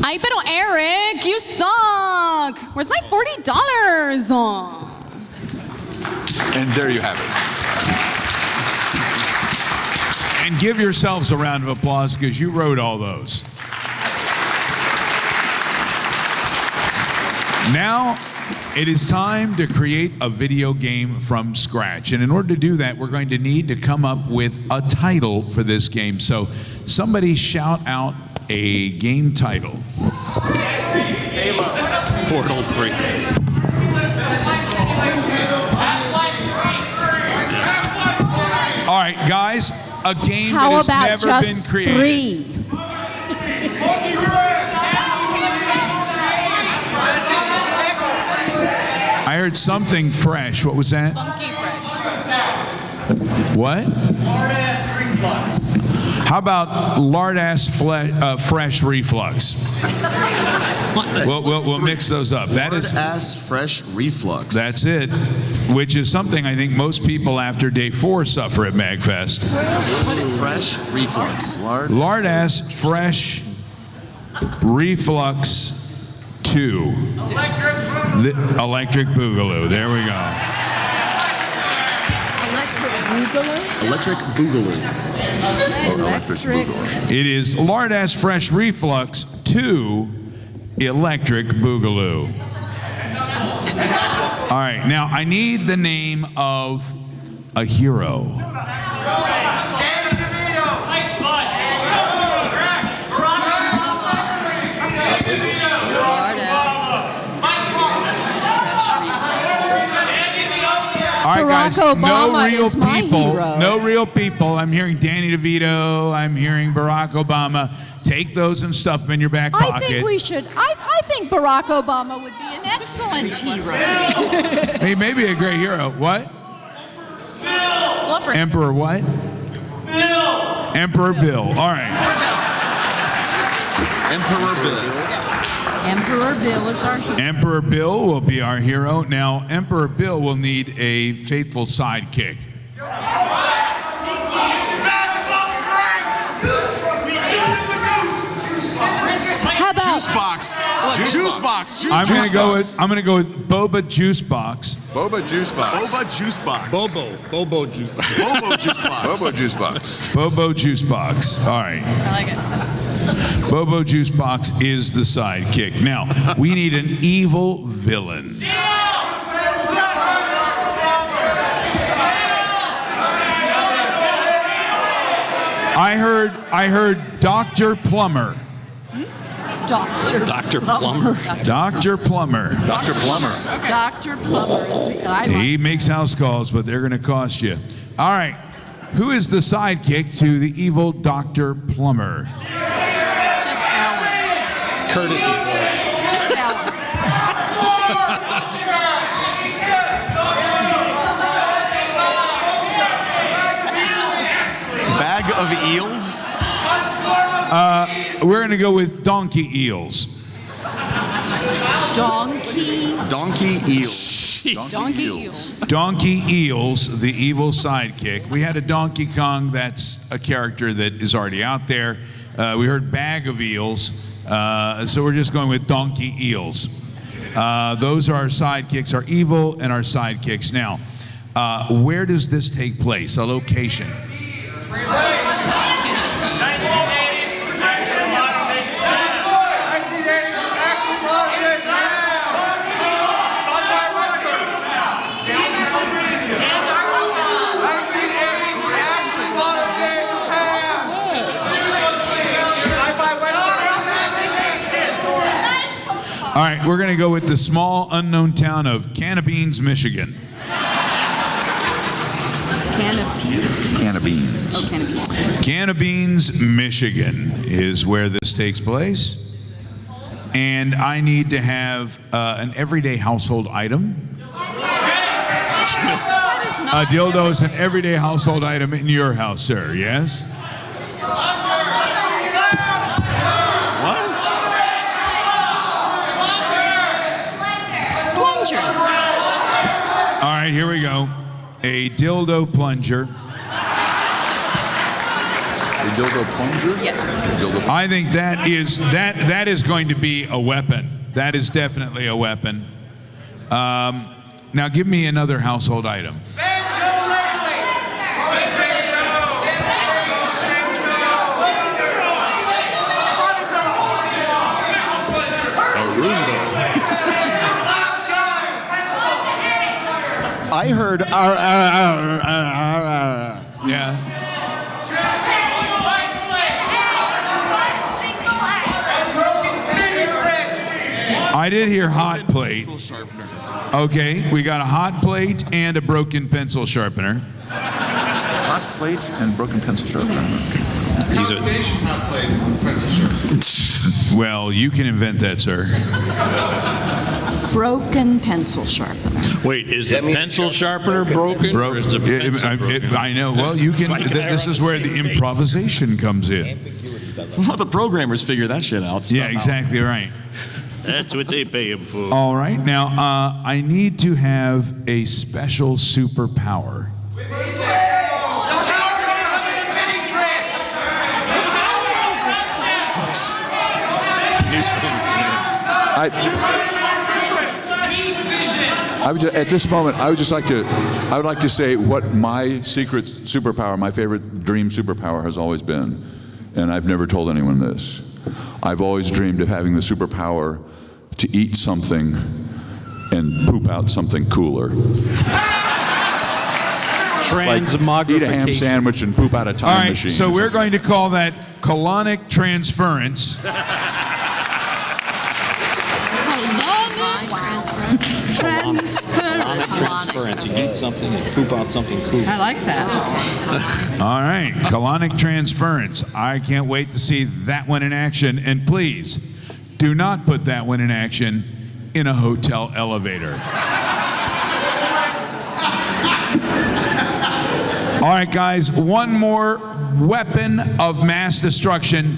Ay, pero Eric, you suck. Where's my $40? And there you have it. And give yourselves a round of applause because you wrote all those. Now, it is time to create a video game from scratch. And in order to do that, we're going to need to come up with a title for this game. So somebody shout out a game title. Portal 3. All right, guys, a game How that has about never been just created. 3? I heard something fresh. What was that? Funky fresh. What? How about lard-ass fresh reflux? We'll mix those up. That is ass fresh reflux. That's it. Which is something I think most people after day 4 suffer at MAGFest. Fresh reflux. Lard-ass fresh reflux 2. Electric Boogaloo. There we go. Electric Boogaloo. Electric. It is lard-ass fresh reflux 2 Electric Boogaloo. All right, now I need the name of a hero. All right, guys, Barack Obama no real is my people. hero. No real people. I'm hearing Danny DeVito. I'm hearing Barack Obama. Take those and stuff them in your back pocket. I think we should. I think Barack Obama would be an excellent hero. He may be a great hero. What? Fluffer. Emperor what? Bill. Emperor Bill. All right. Emperor Bill. Emperor Bill is our hero. Emperor Bill will be our hero. Now, Emperor Bill will need a faithful sidekick. How about Juice box. Juice box. I'm gonna go with Boba Juice Box. Boba Juice Box. Boba Juice box. Bobo juice. Bobo Juice box. Bobo Juice Box. Bobo Juice Box. All right. I like it. Bobo Juice Box is the sidekick. Now, we need an evil villain. I heard Dr. Plumber. Dr. Plumber. Dr. Plumber. Dr. Plumber. Dr. Plumber is the I like. He makes house calls, but they're going to cost you. All right. Who is the sidekick to the evil Dr. Plumber? Just Alan. Curtis is Just Alan. Bag of eels. We're going to go with donkey eels. Donkey. Donkey eels. Donkey eels. Donkey Eels, the evil sidekick. We had a Donkey Kong, that's a character that is already out there. We heard Bag of Eels, so we're just going with Donkey Eels. Those are our sidekicks, our evil and our sidekicks. Now, where does this take place? A location? All right, we're going to go with the small unknown town of Can of Beans, Michigan. Can of peas? Can of beans. Oh, can of beans. Can of Beans, Michigan is where this takes place. And I need to have an everyday household item. A dildo is an everyday household item in your house, sir, yes? Plunger. All right, here we go. A dildo plunger. A dildo plunger? Yes. I think that is going to be a weapon. That is definitely a weapon. Now give me another household item. I heard. Yeah. I did hear hot plate. Okay, we got a hot plate and a broken pencil sharpener. Hot plate and broken pencil sharpener. These are hot plate and pencil sharpener. well, you can invent that, sir. Broken pencil sharpener. Wait, is the pencil sharpener broken? Or is the pencil broken? I know. Well, you can. This is where the improvisation comes in. Well, the programmers figure that shit out. Yeah, exactly right. That's what they pay him for. All right. Now, I need to have a special superpower. I would, at this moment, I would like to say what my secret superpower, my favorite dream superpower has always been, and I've never told anyone this. I've always dreamed of having the superpower to eat something and poop out something cooler. Transmogrification. Eat a ham sandwich and poop out a time All right. machine. So we're going to call that colonic transference. Transference. You eat something and poop out something cool. I like that. All right, colonic transference. I can't wait to see that one in action. And please, do not put that one in action in a hotel elevator. All right, guys, one more weapon of mass destruction.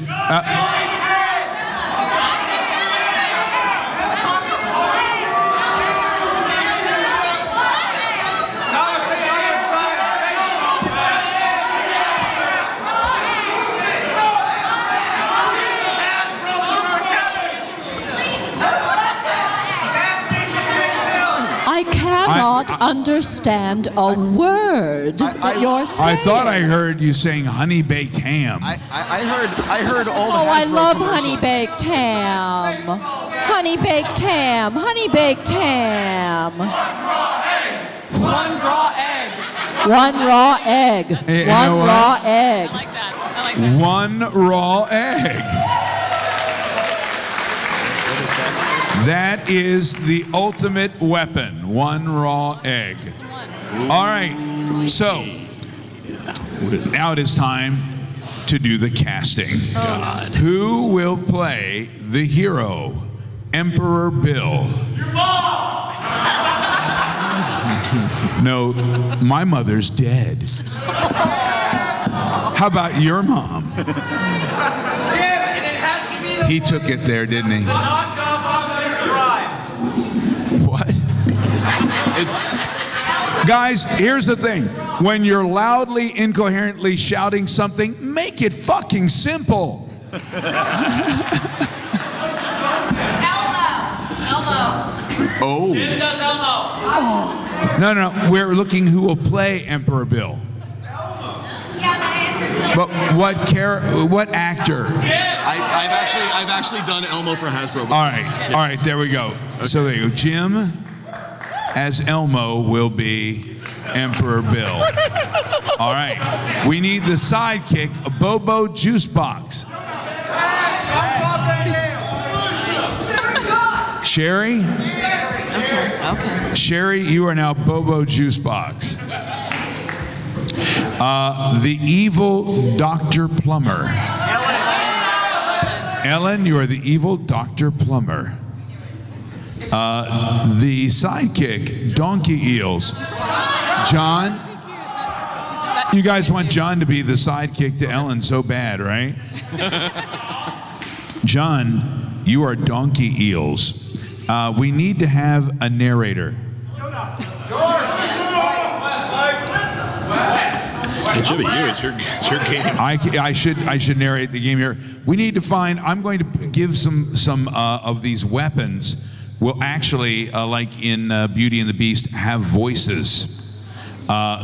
cannot understand a word that you're saying. I thought I heard you saying honey baked ham. I heard all the Oh, I Hasbro love commercials. honey baked ham. Honey baked ham. Honey baked ham. One raw egg. One raw egg. Hey, you know One what? raw egg. I like that. I like that. One raw egg. That is the ultimate weapon. One raw egg. All right. So now it is time to do the casting. God. Who will play the hero, Emperor Bill? No, my mother's dead. How about your mom? Jim, and it has to be the He took it there, didn't he? What? Guys, here's the thing. When you're loudly, incoherently shouting something, make it fucking simple. Oh. Jim does Elmo. No, we're looking who will play Emperor Bill. But what actor? I've actually done Elmo for Hasbro before. All right, there we go. Okay. So there you go. Jim, as Elmo, will be Emperor Bill. All right, we need the sidekick, a Bobo Juice Box. Sherry? Okay. Sherry, you are now Bobo Juice Box. The evil Dr. Plumber. Ellen, you are the evil Dr. Plumber. The sidekick, Donkey Eels. John? You guys want John to be the sidekick to Ellen so bad, right? John, you are Donkey Eels. We need to have a narrator. It should be you. It's your game. I should narrate the game here. We need to find. I'm going to give some of these weapons. Will actually, like in Beauty and the Beast, have voices.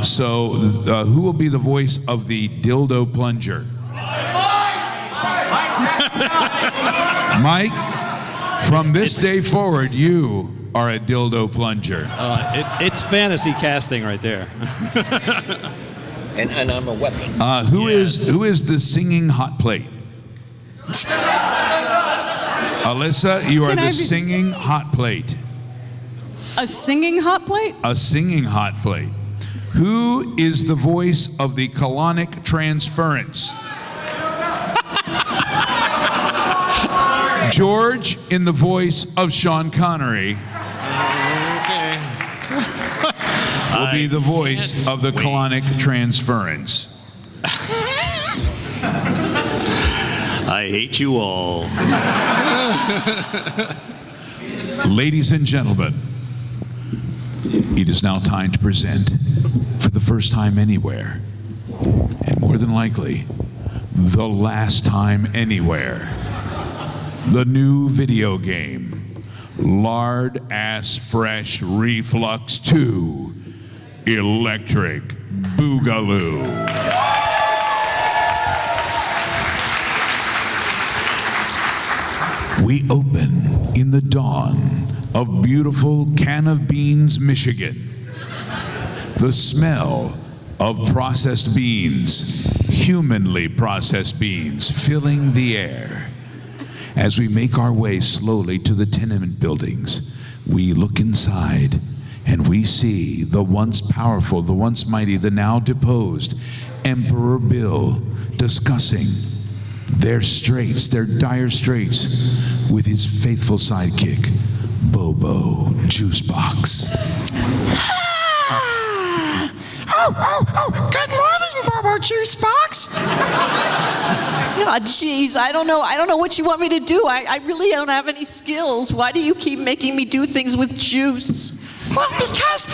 So who will be the voice of the dildo plunger? Mike. From this day forward, you are a dildo plunger. It's fantasy casting right there. And I'm a weapon. Who is the singing hot plate? Alyssa, you are the singing hot plate. A singing hot plate? A singing hot plate. Who is the voice of the colonic transference? George in the voice of Sean Connery. Okay. Will be the voice of the colonic transference. I hate you all. Ladies and gentlemen, it is now time to present, for the first time anywhere, and more than likely, the last time anywhere, the new video game, Lard Ass Fresh Reflux 2 Electric Boogaloo. We open in the dawn of beautiful Can of Beans, Michigan. The smell of processed beans, humanly processed beans, filling the air. As we make our way slowly to the tenement buildings, we look inside and we see the once powerful, the once mighty, the now deposed Emperor Bill discussing their straits, their dire straits, with his faithful sidekick, Bobo Juicebox. Good morning, Bobo Juicebox. God, jeez, I don't know what you want me to do. I really don't have any skills. Why do you keep making me do things with juice? Well, because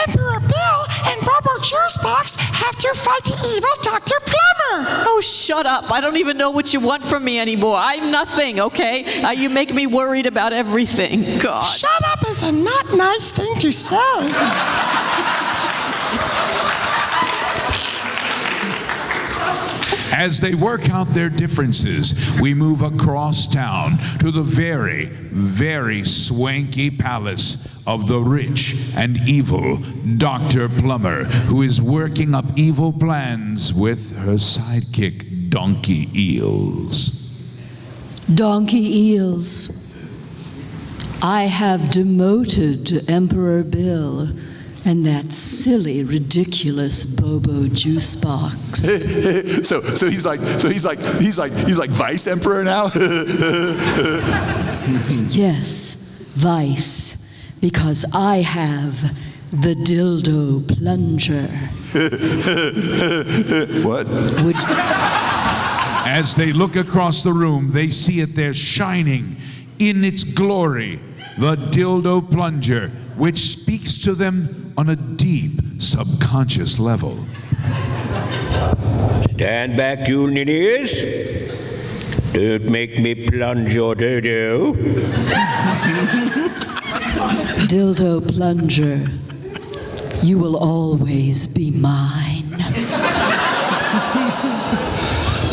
Emperor Bill and Bobo Bobo Juicebox have to fight the evil Dr. Plumber. Oh, shut up. I don't even know what you want from me anymore. I'm nothing, okay? You make me worried about everything. God. Shut up is a not nice thing to say. As they work out their differences, we move across town to the very, very swanky palace of the rich and evil Dr. Plumber, who is working up evil plans with her sidekick, Donkey Eels. Donkey Eels, I have demoted Emperor Bill and that silly, ridiculous Bobo Juicebox. So he's like Vice Emperor now? Yes, Vice, because I have the dildo plunger. What? As they look across the room, they see it there shining in its glory, the dildo plunger, which speaks to them on a deep subconscious level. Stand back, juniors. Don't make me plunge your dodo. Dildo plunger, you will always be mine.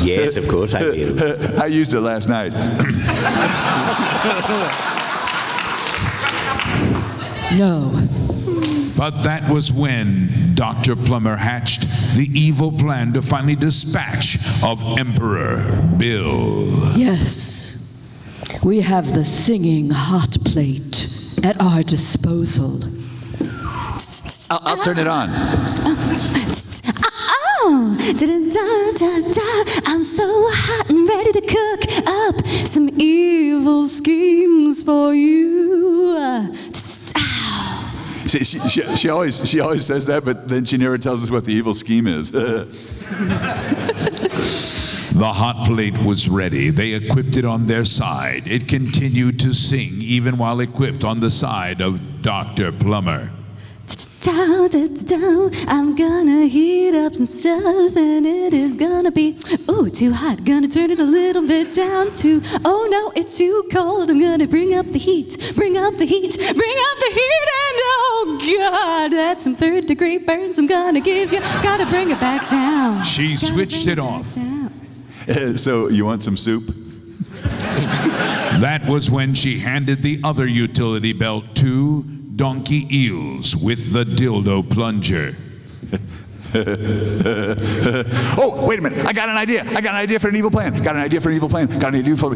Yes, of course I will. I used it last night. No. But that was when Dr. Plumber hatched the evil plan to finally dispatch of Emperor Bill. Yes, we have the singing hot plate at our disposal. I'll turn it on. Oh, da-da-da-da-da. I'm so hot and ready to cook up some evil schemes for you. She always says that, but then she never tells us what the evil scheme is. The hot plate was ready. They equipped it on their side. It continued to sing even while equipped on the side of Dr. Plumber. I'm gonna heat up some stuff and it is gonna be too hot. Gonna turn it a little bit down to oh no, it's too cold. I'm gonna bring up the heat, bring up the heat, bring up the heat, and oh God, that's some 3rd-degree burns I'm gonna give you. Gotta bring it back down. She switched it off. So you want some soup? That was when she handed the other utility belt to Donkey Eels with the dildo plunger. Oh, wait a minute. I got an idea. I got an idea for an evil plan. Got an idea for an evil plan. Got an idea for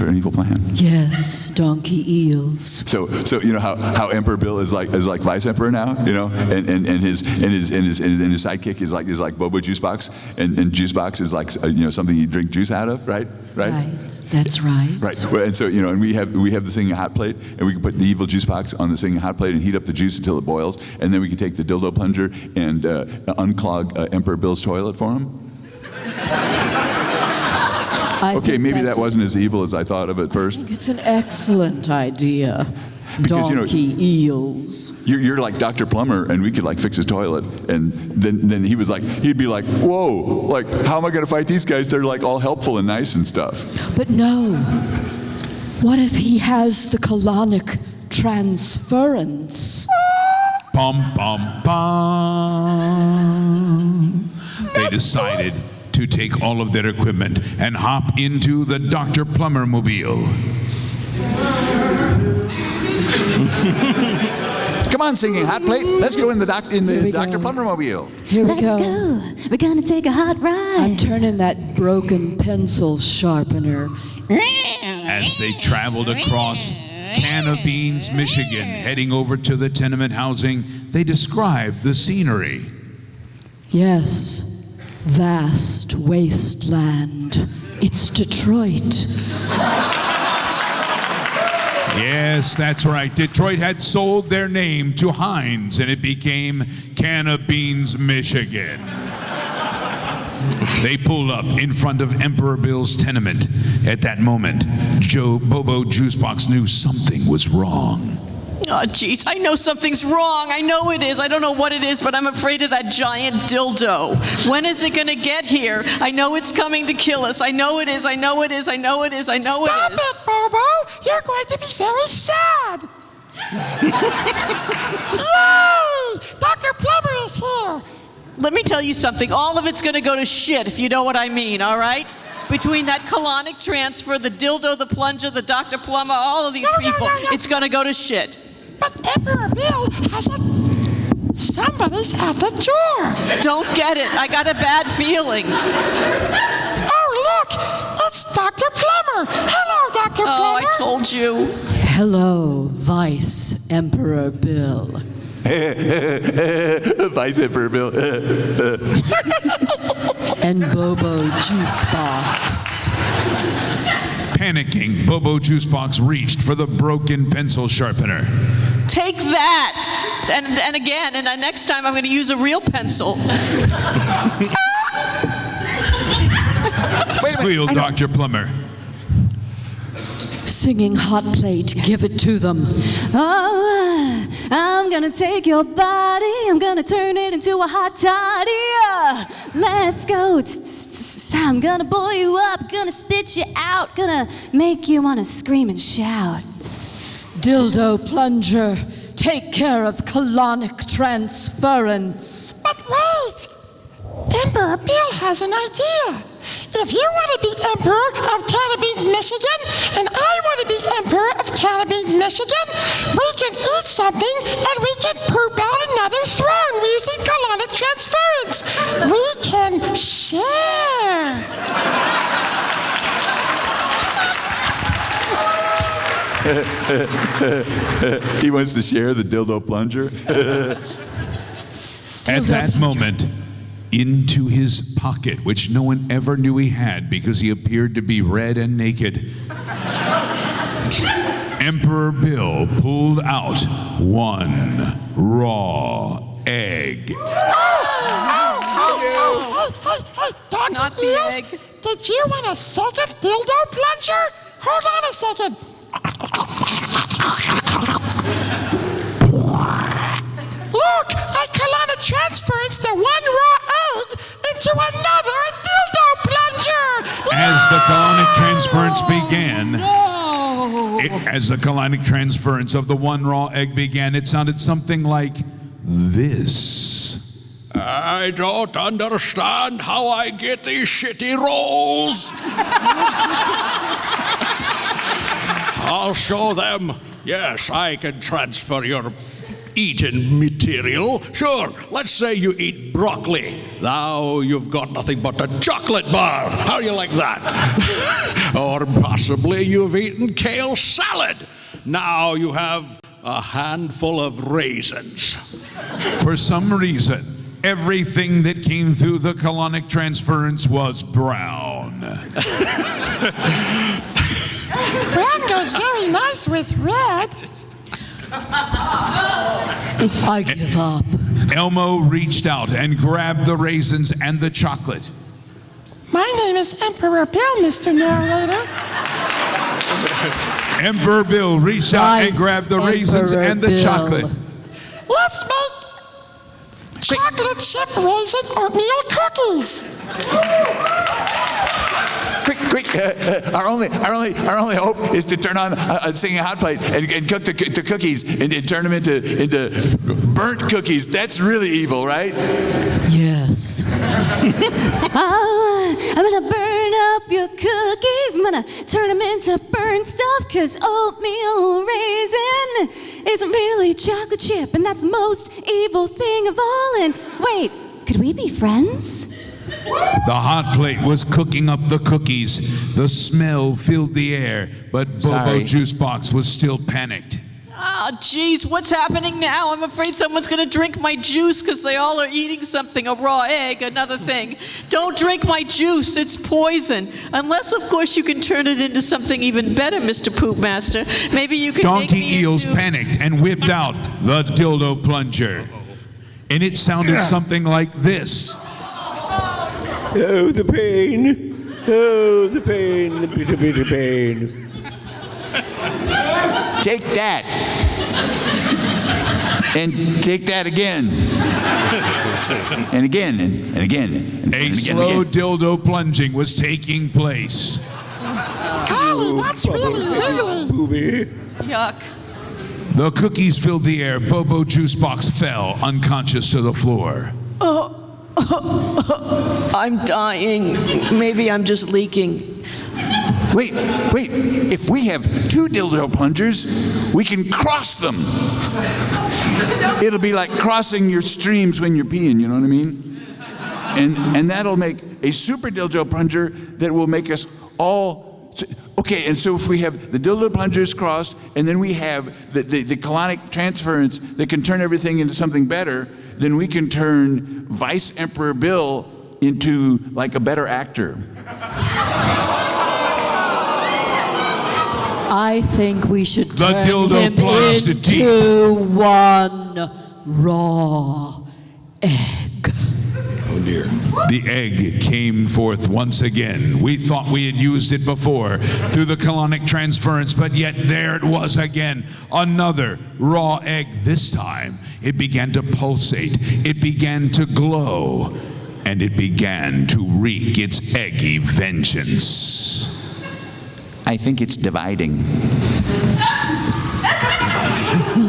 an evil plan. Yes, Donkey Eels. So you know how Emperor Bill is like Vice Emperor now, you know, and his sidekick is like Bobo Juicebox, and Juicebox is like something you drink juice out of, right? Right. That's right. Right. Well, and so and we have the singing hot plate, and we can put the evil juice box on the singing hot plate and heat up the juice until it boils, and then we can take the dildo plunger and unclog Emperor Bill's toilet for him. Okay, maybe that wasn't as evil as I thought of at first. I think it's an excellent idea. Because Donkey Eels. You're like Dr. Plumber, and we could like fix his toilet, and then he'd be like, whoa, like how am I going to fight these guys? They're like all helpful and nice and stuff. But no. What if he has the colonic transference? Bum, bum, bum. They decided to take all of their equipment and hop into the Dr. Plumber mobile. Come on, singing hot plate. Let's go in the Dr. Plumber mobile. Let's go. We're gonna take a hot ride. I'm turning that broken pencil sharpener. As they traveled across Can of Beans, Michigan, heading over to the tenement housing, they described the scenery. Yes, vast wasteland. It's Detroit. Yes, that's right. Detroit had sold their name to Heinz, and it became Can of Beans, Michigan. They pulled up in front of Emperor Bill's tenement. At that moment, Bobo Juicebox knew something was wrong. Oh, jeez, I know something's wrong. I know it is. I don't know what it is, but I'm afraid of that giant dildo. When is it going to get here? I know it's coming to kill us. I know it is. I know it is. I know it is. I know it is. Stop it, Bobo. You're going to be very sad. Yay! Dr. Plumber is here. Let me tell you something. All of it's going to go to shit, if you know what I mean, all right? Between that colonic transfer, the dildo, the plunger, the Dr. Plumber, all of these people, it's going to go to shit. But Emperor Bill has a... Somebody's at the door. Don't get it. I got a bad feeling. Oh, look! It's Dr. Plumber. Hello, Dr. Plumber. Oh, I told you. Hello, Vice Emperor Bill. Vice Emperor Bill. And Bobo Juicebox. Panicking, Bobo Juicebox reached for the broken pencil sharpener. Take that! And again, and next time I'm going to use a real pencil. Squealed Dr. Plumber. Singing hot plate, give it to them. Oh, I'm gonna take your body, I'm gonna turn it into a hot toddy. Let's go. I'm gonna boil you up, gonna spit you out, gonna make you wanna scream and shout. Dildo plunger, take care of colonic transference. But wait! Emperor Bill has an idea. If you want to be Emperor of Cannabines, Michigan, and I want to be Emperor of Cannabines, Michigan, we can eat something and we can poop out another throne using colonic transference. We can share. He wants to share the dildo plunger. At that moment, into his pocket, which no one ever knew he had because he appeared to be red and naked, Emperor Bill pulled out one raw egg. Hey, Dr. Not the Eels, egg. did you want a second dildo plunger? Hold on a second. Look, I colonic transference the one raw egg into another dildo plunger. As the colonic transference began, as the colonic transference of the one raw egg began, it sounded something like this. I don't understand how I get these shitty rolls. I'll show them. Yes, I can transfer your eaten material. Sure, let's say you eat broccoli. Now you've got nothing but a chocolate bar. How do you like that? Or possibly you've eaten kale salad. Now you have a handful of raisins. For some reason, everything that came through the colonic transference was brown. Brown goes very nice with red. I give up. Elmo reached out and grabbed the raisins and the chocolate. My name is Emperor Bill, Mr. Narrator. Emperor Bill reached out and grabbed the raisins and the chocolate. Let's make chocolate chip raisin oatmeal cookies. Quick! Our only hope is to turn on a singing hot plate and cook the cookies and turn them into burnt cookies. That's really evil, right? Yes. I'm gonna burn up your cookies. I'm gonna turn them into burnt stuff, 'cause oatmeal raisin is really chocolate chip, and that's the most evil thing of all. And wait, could we be friends? The hot plate was cooking up the cookies. The smell filled the air, but Bobo Juicebox was still panicked. Oh, geez, what's happening now? I'm afraid someone's going to drink my juice because they all are eating something, a raw egg, another thing. Don't drink my juice, it's poison. Unless, of course, you can turn it into something even better, Mr. Poop Master. Maybe you can make Donkey me Eels into... panicked and whipped out the dildo plunger. And it sounded something like this. Oh, the pain. Oh, the pain, the bitter pain. Take that. And take that again. And again, and again. And A again, slow again. dildo plunging was taking place. Golly, that's really wiggly. Yuck. The cookies filled the air. Bobo Juice Box fell unconscious to the floor. I'm dying. Maybe I'm just leaking. Wait. If we have 2 dildo plungers, we can cross them. It'll be like crossing your streams when you're peeing, you know what I mean? And that'll make a super dildo plunger that will make us all... Okay, and so if we have the dildo plungers crossed, and then we have the colonic transference that can turn everything into something better, then we can turn Vice Emperor Bill into like a better actor. I think we should The turn dildo him plunged into one raw egg. Oh dear. The egg came forth once again. We thought we had used it before through the colonic transference, but yet there it was again. Another raw egg. This time it began to pulsate. It began to glow. And it began to wreak its eggy vengeance. I think it's dividing.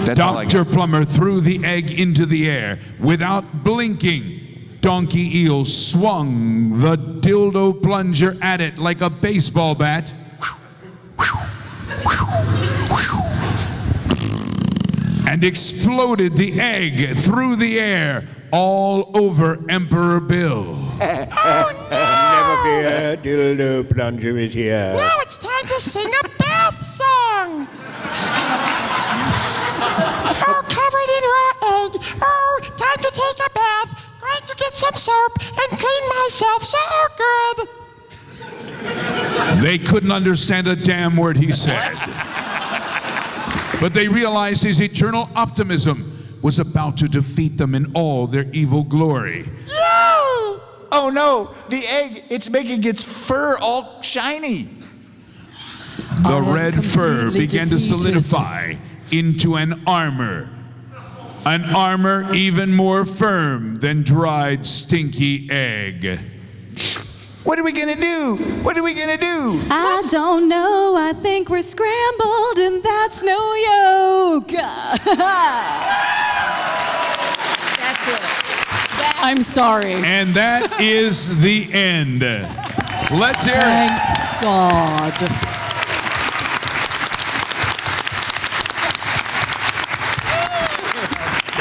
That's all I Dr. got. Plumber threw the egg into the air. Without blinking, Donkey Eel swung the dildo plunger at it like a baseball bat. And exploded the egg through the air all over Emperor Bill. Never fear, dildo plunger is here. Now it's time to sing a bath song. Oh, covered in raw egg. Oh, time to take a bath. Going to get some soap and clean myself so good. They couldn't understand a damn word he said. But they realized his eternal optimism was about to defeat them in all their evil glory. Yay! Oh no, the egg, it's making its fur all shiny. The red fur completely began to defeated. solidify into an armor. An armor even more firm than dried stinky egg. What are we gonna do? What are we gonna do? I don't know. I think we're scrambled, and that's no yoga. That's it. I'm sorry. And that is the end. Let's hear it. Thank God.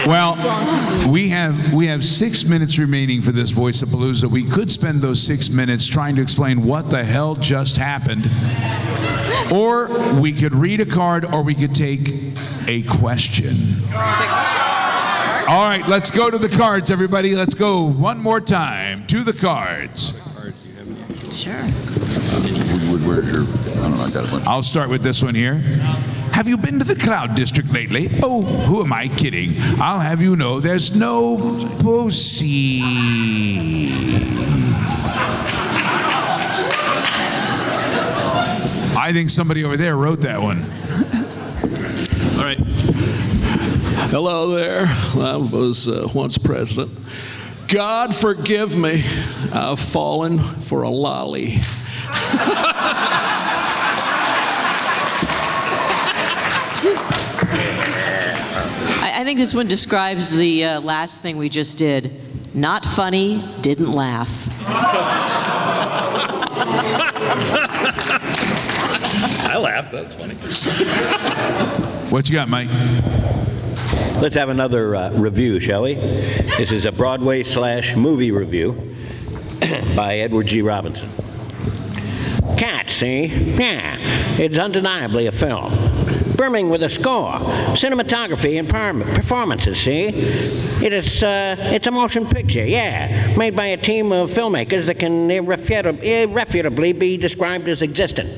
Well, we have 6 minutes remaining for this Voice-A-Palooza. We could spend those 6 minutes trying to explain what the hell just happened. Or we could read a card, or we could take a question. All right, let's go to the cards, everybody. Let's go one more time to the cards. Sure. Where's your, I don't know, I got a bunch. I'll start with this one here. Have you been to the Cloud District lately? Oh, who am I kidding? I'll have you know there's no pussy. I think somebody over there wrote that one. All right. Hello there. I was once president. God forgive me. I've fallen for a lolly. I think this one describes the last thing we just did. Not funny, didn't laugh. I laughed. That's funny. What you got, Mike? Let's have another review, shall we? This is a Broadway/movie review by Edward G. Robinson. Cats, see? Yeah, it's undeniably a film. Brimming with a score, cinematography, and performances, see? It's a motion picture, yeah, made by a team of filmmakers that can irrefutably be described as existent.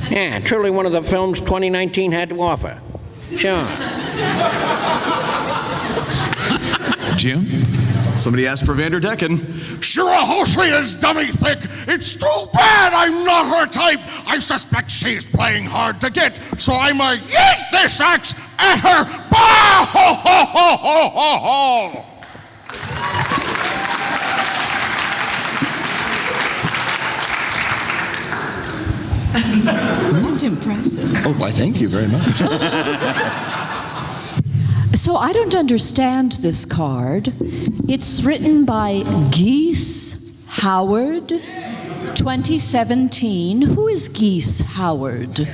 Yeah, truly one of the films 2019 had to offer. Sure. Jim? Somebody asked for Vander Decken. Shirahoshi is dummy thick. It's too bad I'm not her type. I suspect she's playing hard to get, so I might yeet this axe at her. Bah! Ho, ho, ho, ho, ho, ho. That's impressive. Oh, why, thank you very much. So I don't understand this card. It's written by Geese Howard, 2017. Who is Geese Howard?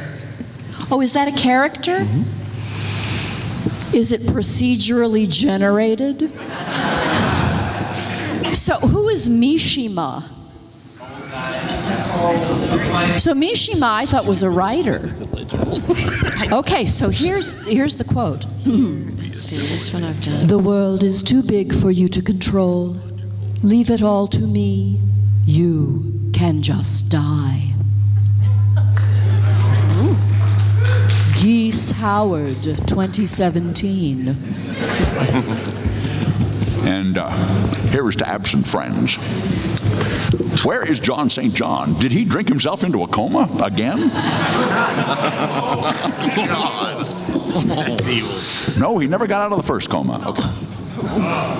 Oh, is that a character? Is it procedurally generated? So who is Mishima? So Mishima, I thought, was a writer. Okay, so here's the quote. Let's see, this one I've done. The world is too big for you to control. Leave it all to me. You can just die. Geese Howard, 2017. And here is to absent friends. Where is John St. John? Did he drink himself into a coma again? That's evil. No, he never got out of the first coma. Okay.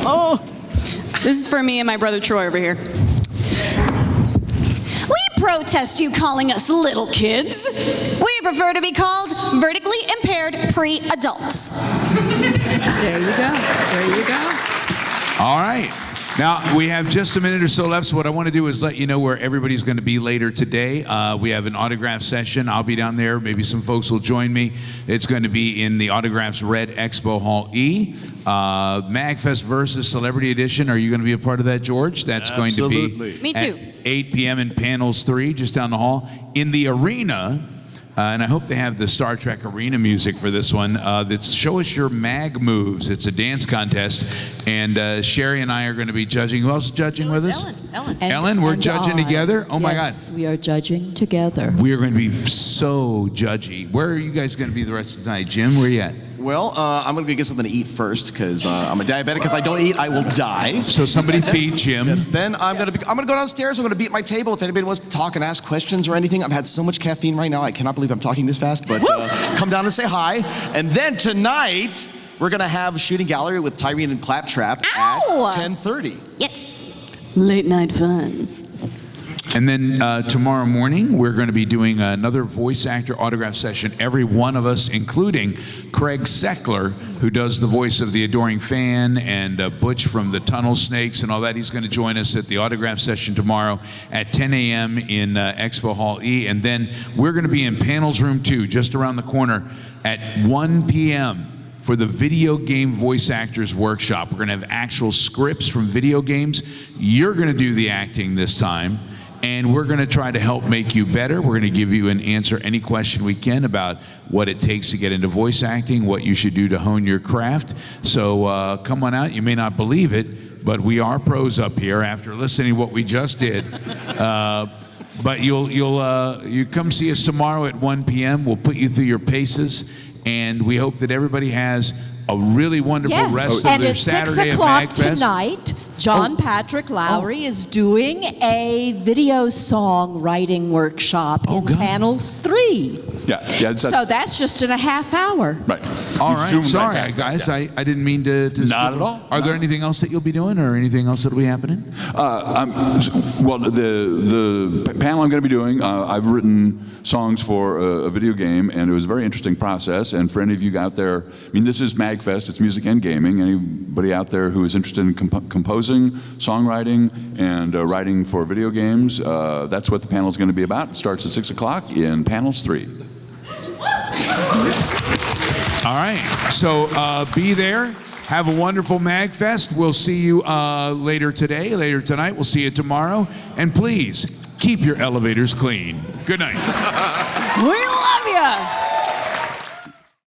Oh, this is for me and my brother Troy over here. We protest you calling us little kids. We prefer to be called vertically impaired pre-adults. There you go. There you go. All right. Now, we have just a minute or so left, so what I want to do is let you know where everybody's going to be later today. We have an autograph session. I'll be down there. Maybe some folks will join me. It's going to be in the Autographs Red Expo Hall E. MAGFest versus Celebrity Edition. Are you going to be a part of that, George? That's Absolutely. going to be Me too. at 8 p.m. in Panels 3, just down the hall. In the arena, and I hope they have the Star Trek arena music for this one. That's Show Us Your Mag Moves. It's a dance contest. And Sherry and I are going to be judging. Who else is judging with us? Ellen, we're judging together? Oh, my God. Yes, we are judging together. We are going to be so judgy. Where are you guys going to be the rest of the night? Jim, where are you at? Well, I'm going to get something to eat first because I'm a diabetic. If I don't eat, I will die. So somebody feed Jim. Yes, then I'm going to go downstairs. I'm going to be at my table. If anybody wants to talk and ask questions or anything, I've had so much caffeine right now. I cannot believe I'm talking this fast. But come down and say hi. And then tonight, we're going to have a shooting gallery with Tyrene and Claptrap at 10:30. Yes. Late night fun. And then tomorrow morning, we're going to be doing another voice actor autograph session. Every one of us, including Craig Seckler, who does the voice of the Adoring Fan, and Butch from the Tunnel Snakes and all that. He's going to join us at the autograph session tomorrow at 10 a.m. in Expo Hall E. And then we're going to be in Panels Room 2, just around the corner, at 1 p.m. for the Video Game Voice Actors Workshop. We're going to have actual scripts from video games. You're going to do the acting this time. And we're going to try to help make you better. We're going to give you an answer any question we can about what it takes to get into voice acting, what you should do to hone your craft. So come on out. You may not believe it, but we are pros up here after listening to what we just did. But you come see us tomorrow at 1 p.m. We'll put you through your paces, and we hope that everybody has a really wonderful rest of their Saturday at MAGFest. And at 6 o'clock tonight, John Patrick Lowry is doing a video song writing workshop in Panels 3. Yeah. So that's just in a half hour. Right. All right. Sorry, guys. I didn't mean to Not at all. Are there anything else that you'll be doing, or anything else that'll be happening? Well, the panel I'm going to be doing, I've written songs for a video game, and it was a very interesting process. And for any of you out there, I mean, this is MAGFest. It's music and gaming. Anybody out there who is interested in composing, songwriting, and writing for video games, that's what the panel is going to be about. It starts at 6 o'clock in Panels 3. All right. So be there. Have a wonderful MAGFest. We'll see you later today, later tonight. We'll see you tomorrow. And please, keep your elevators clean. Good night. We love you.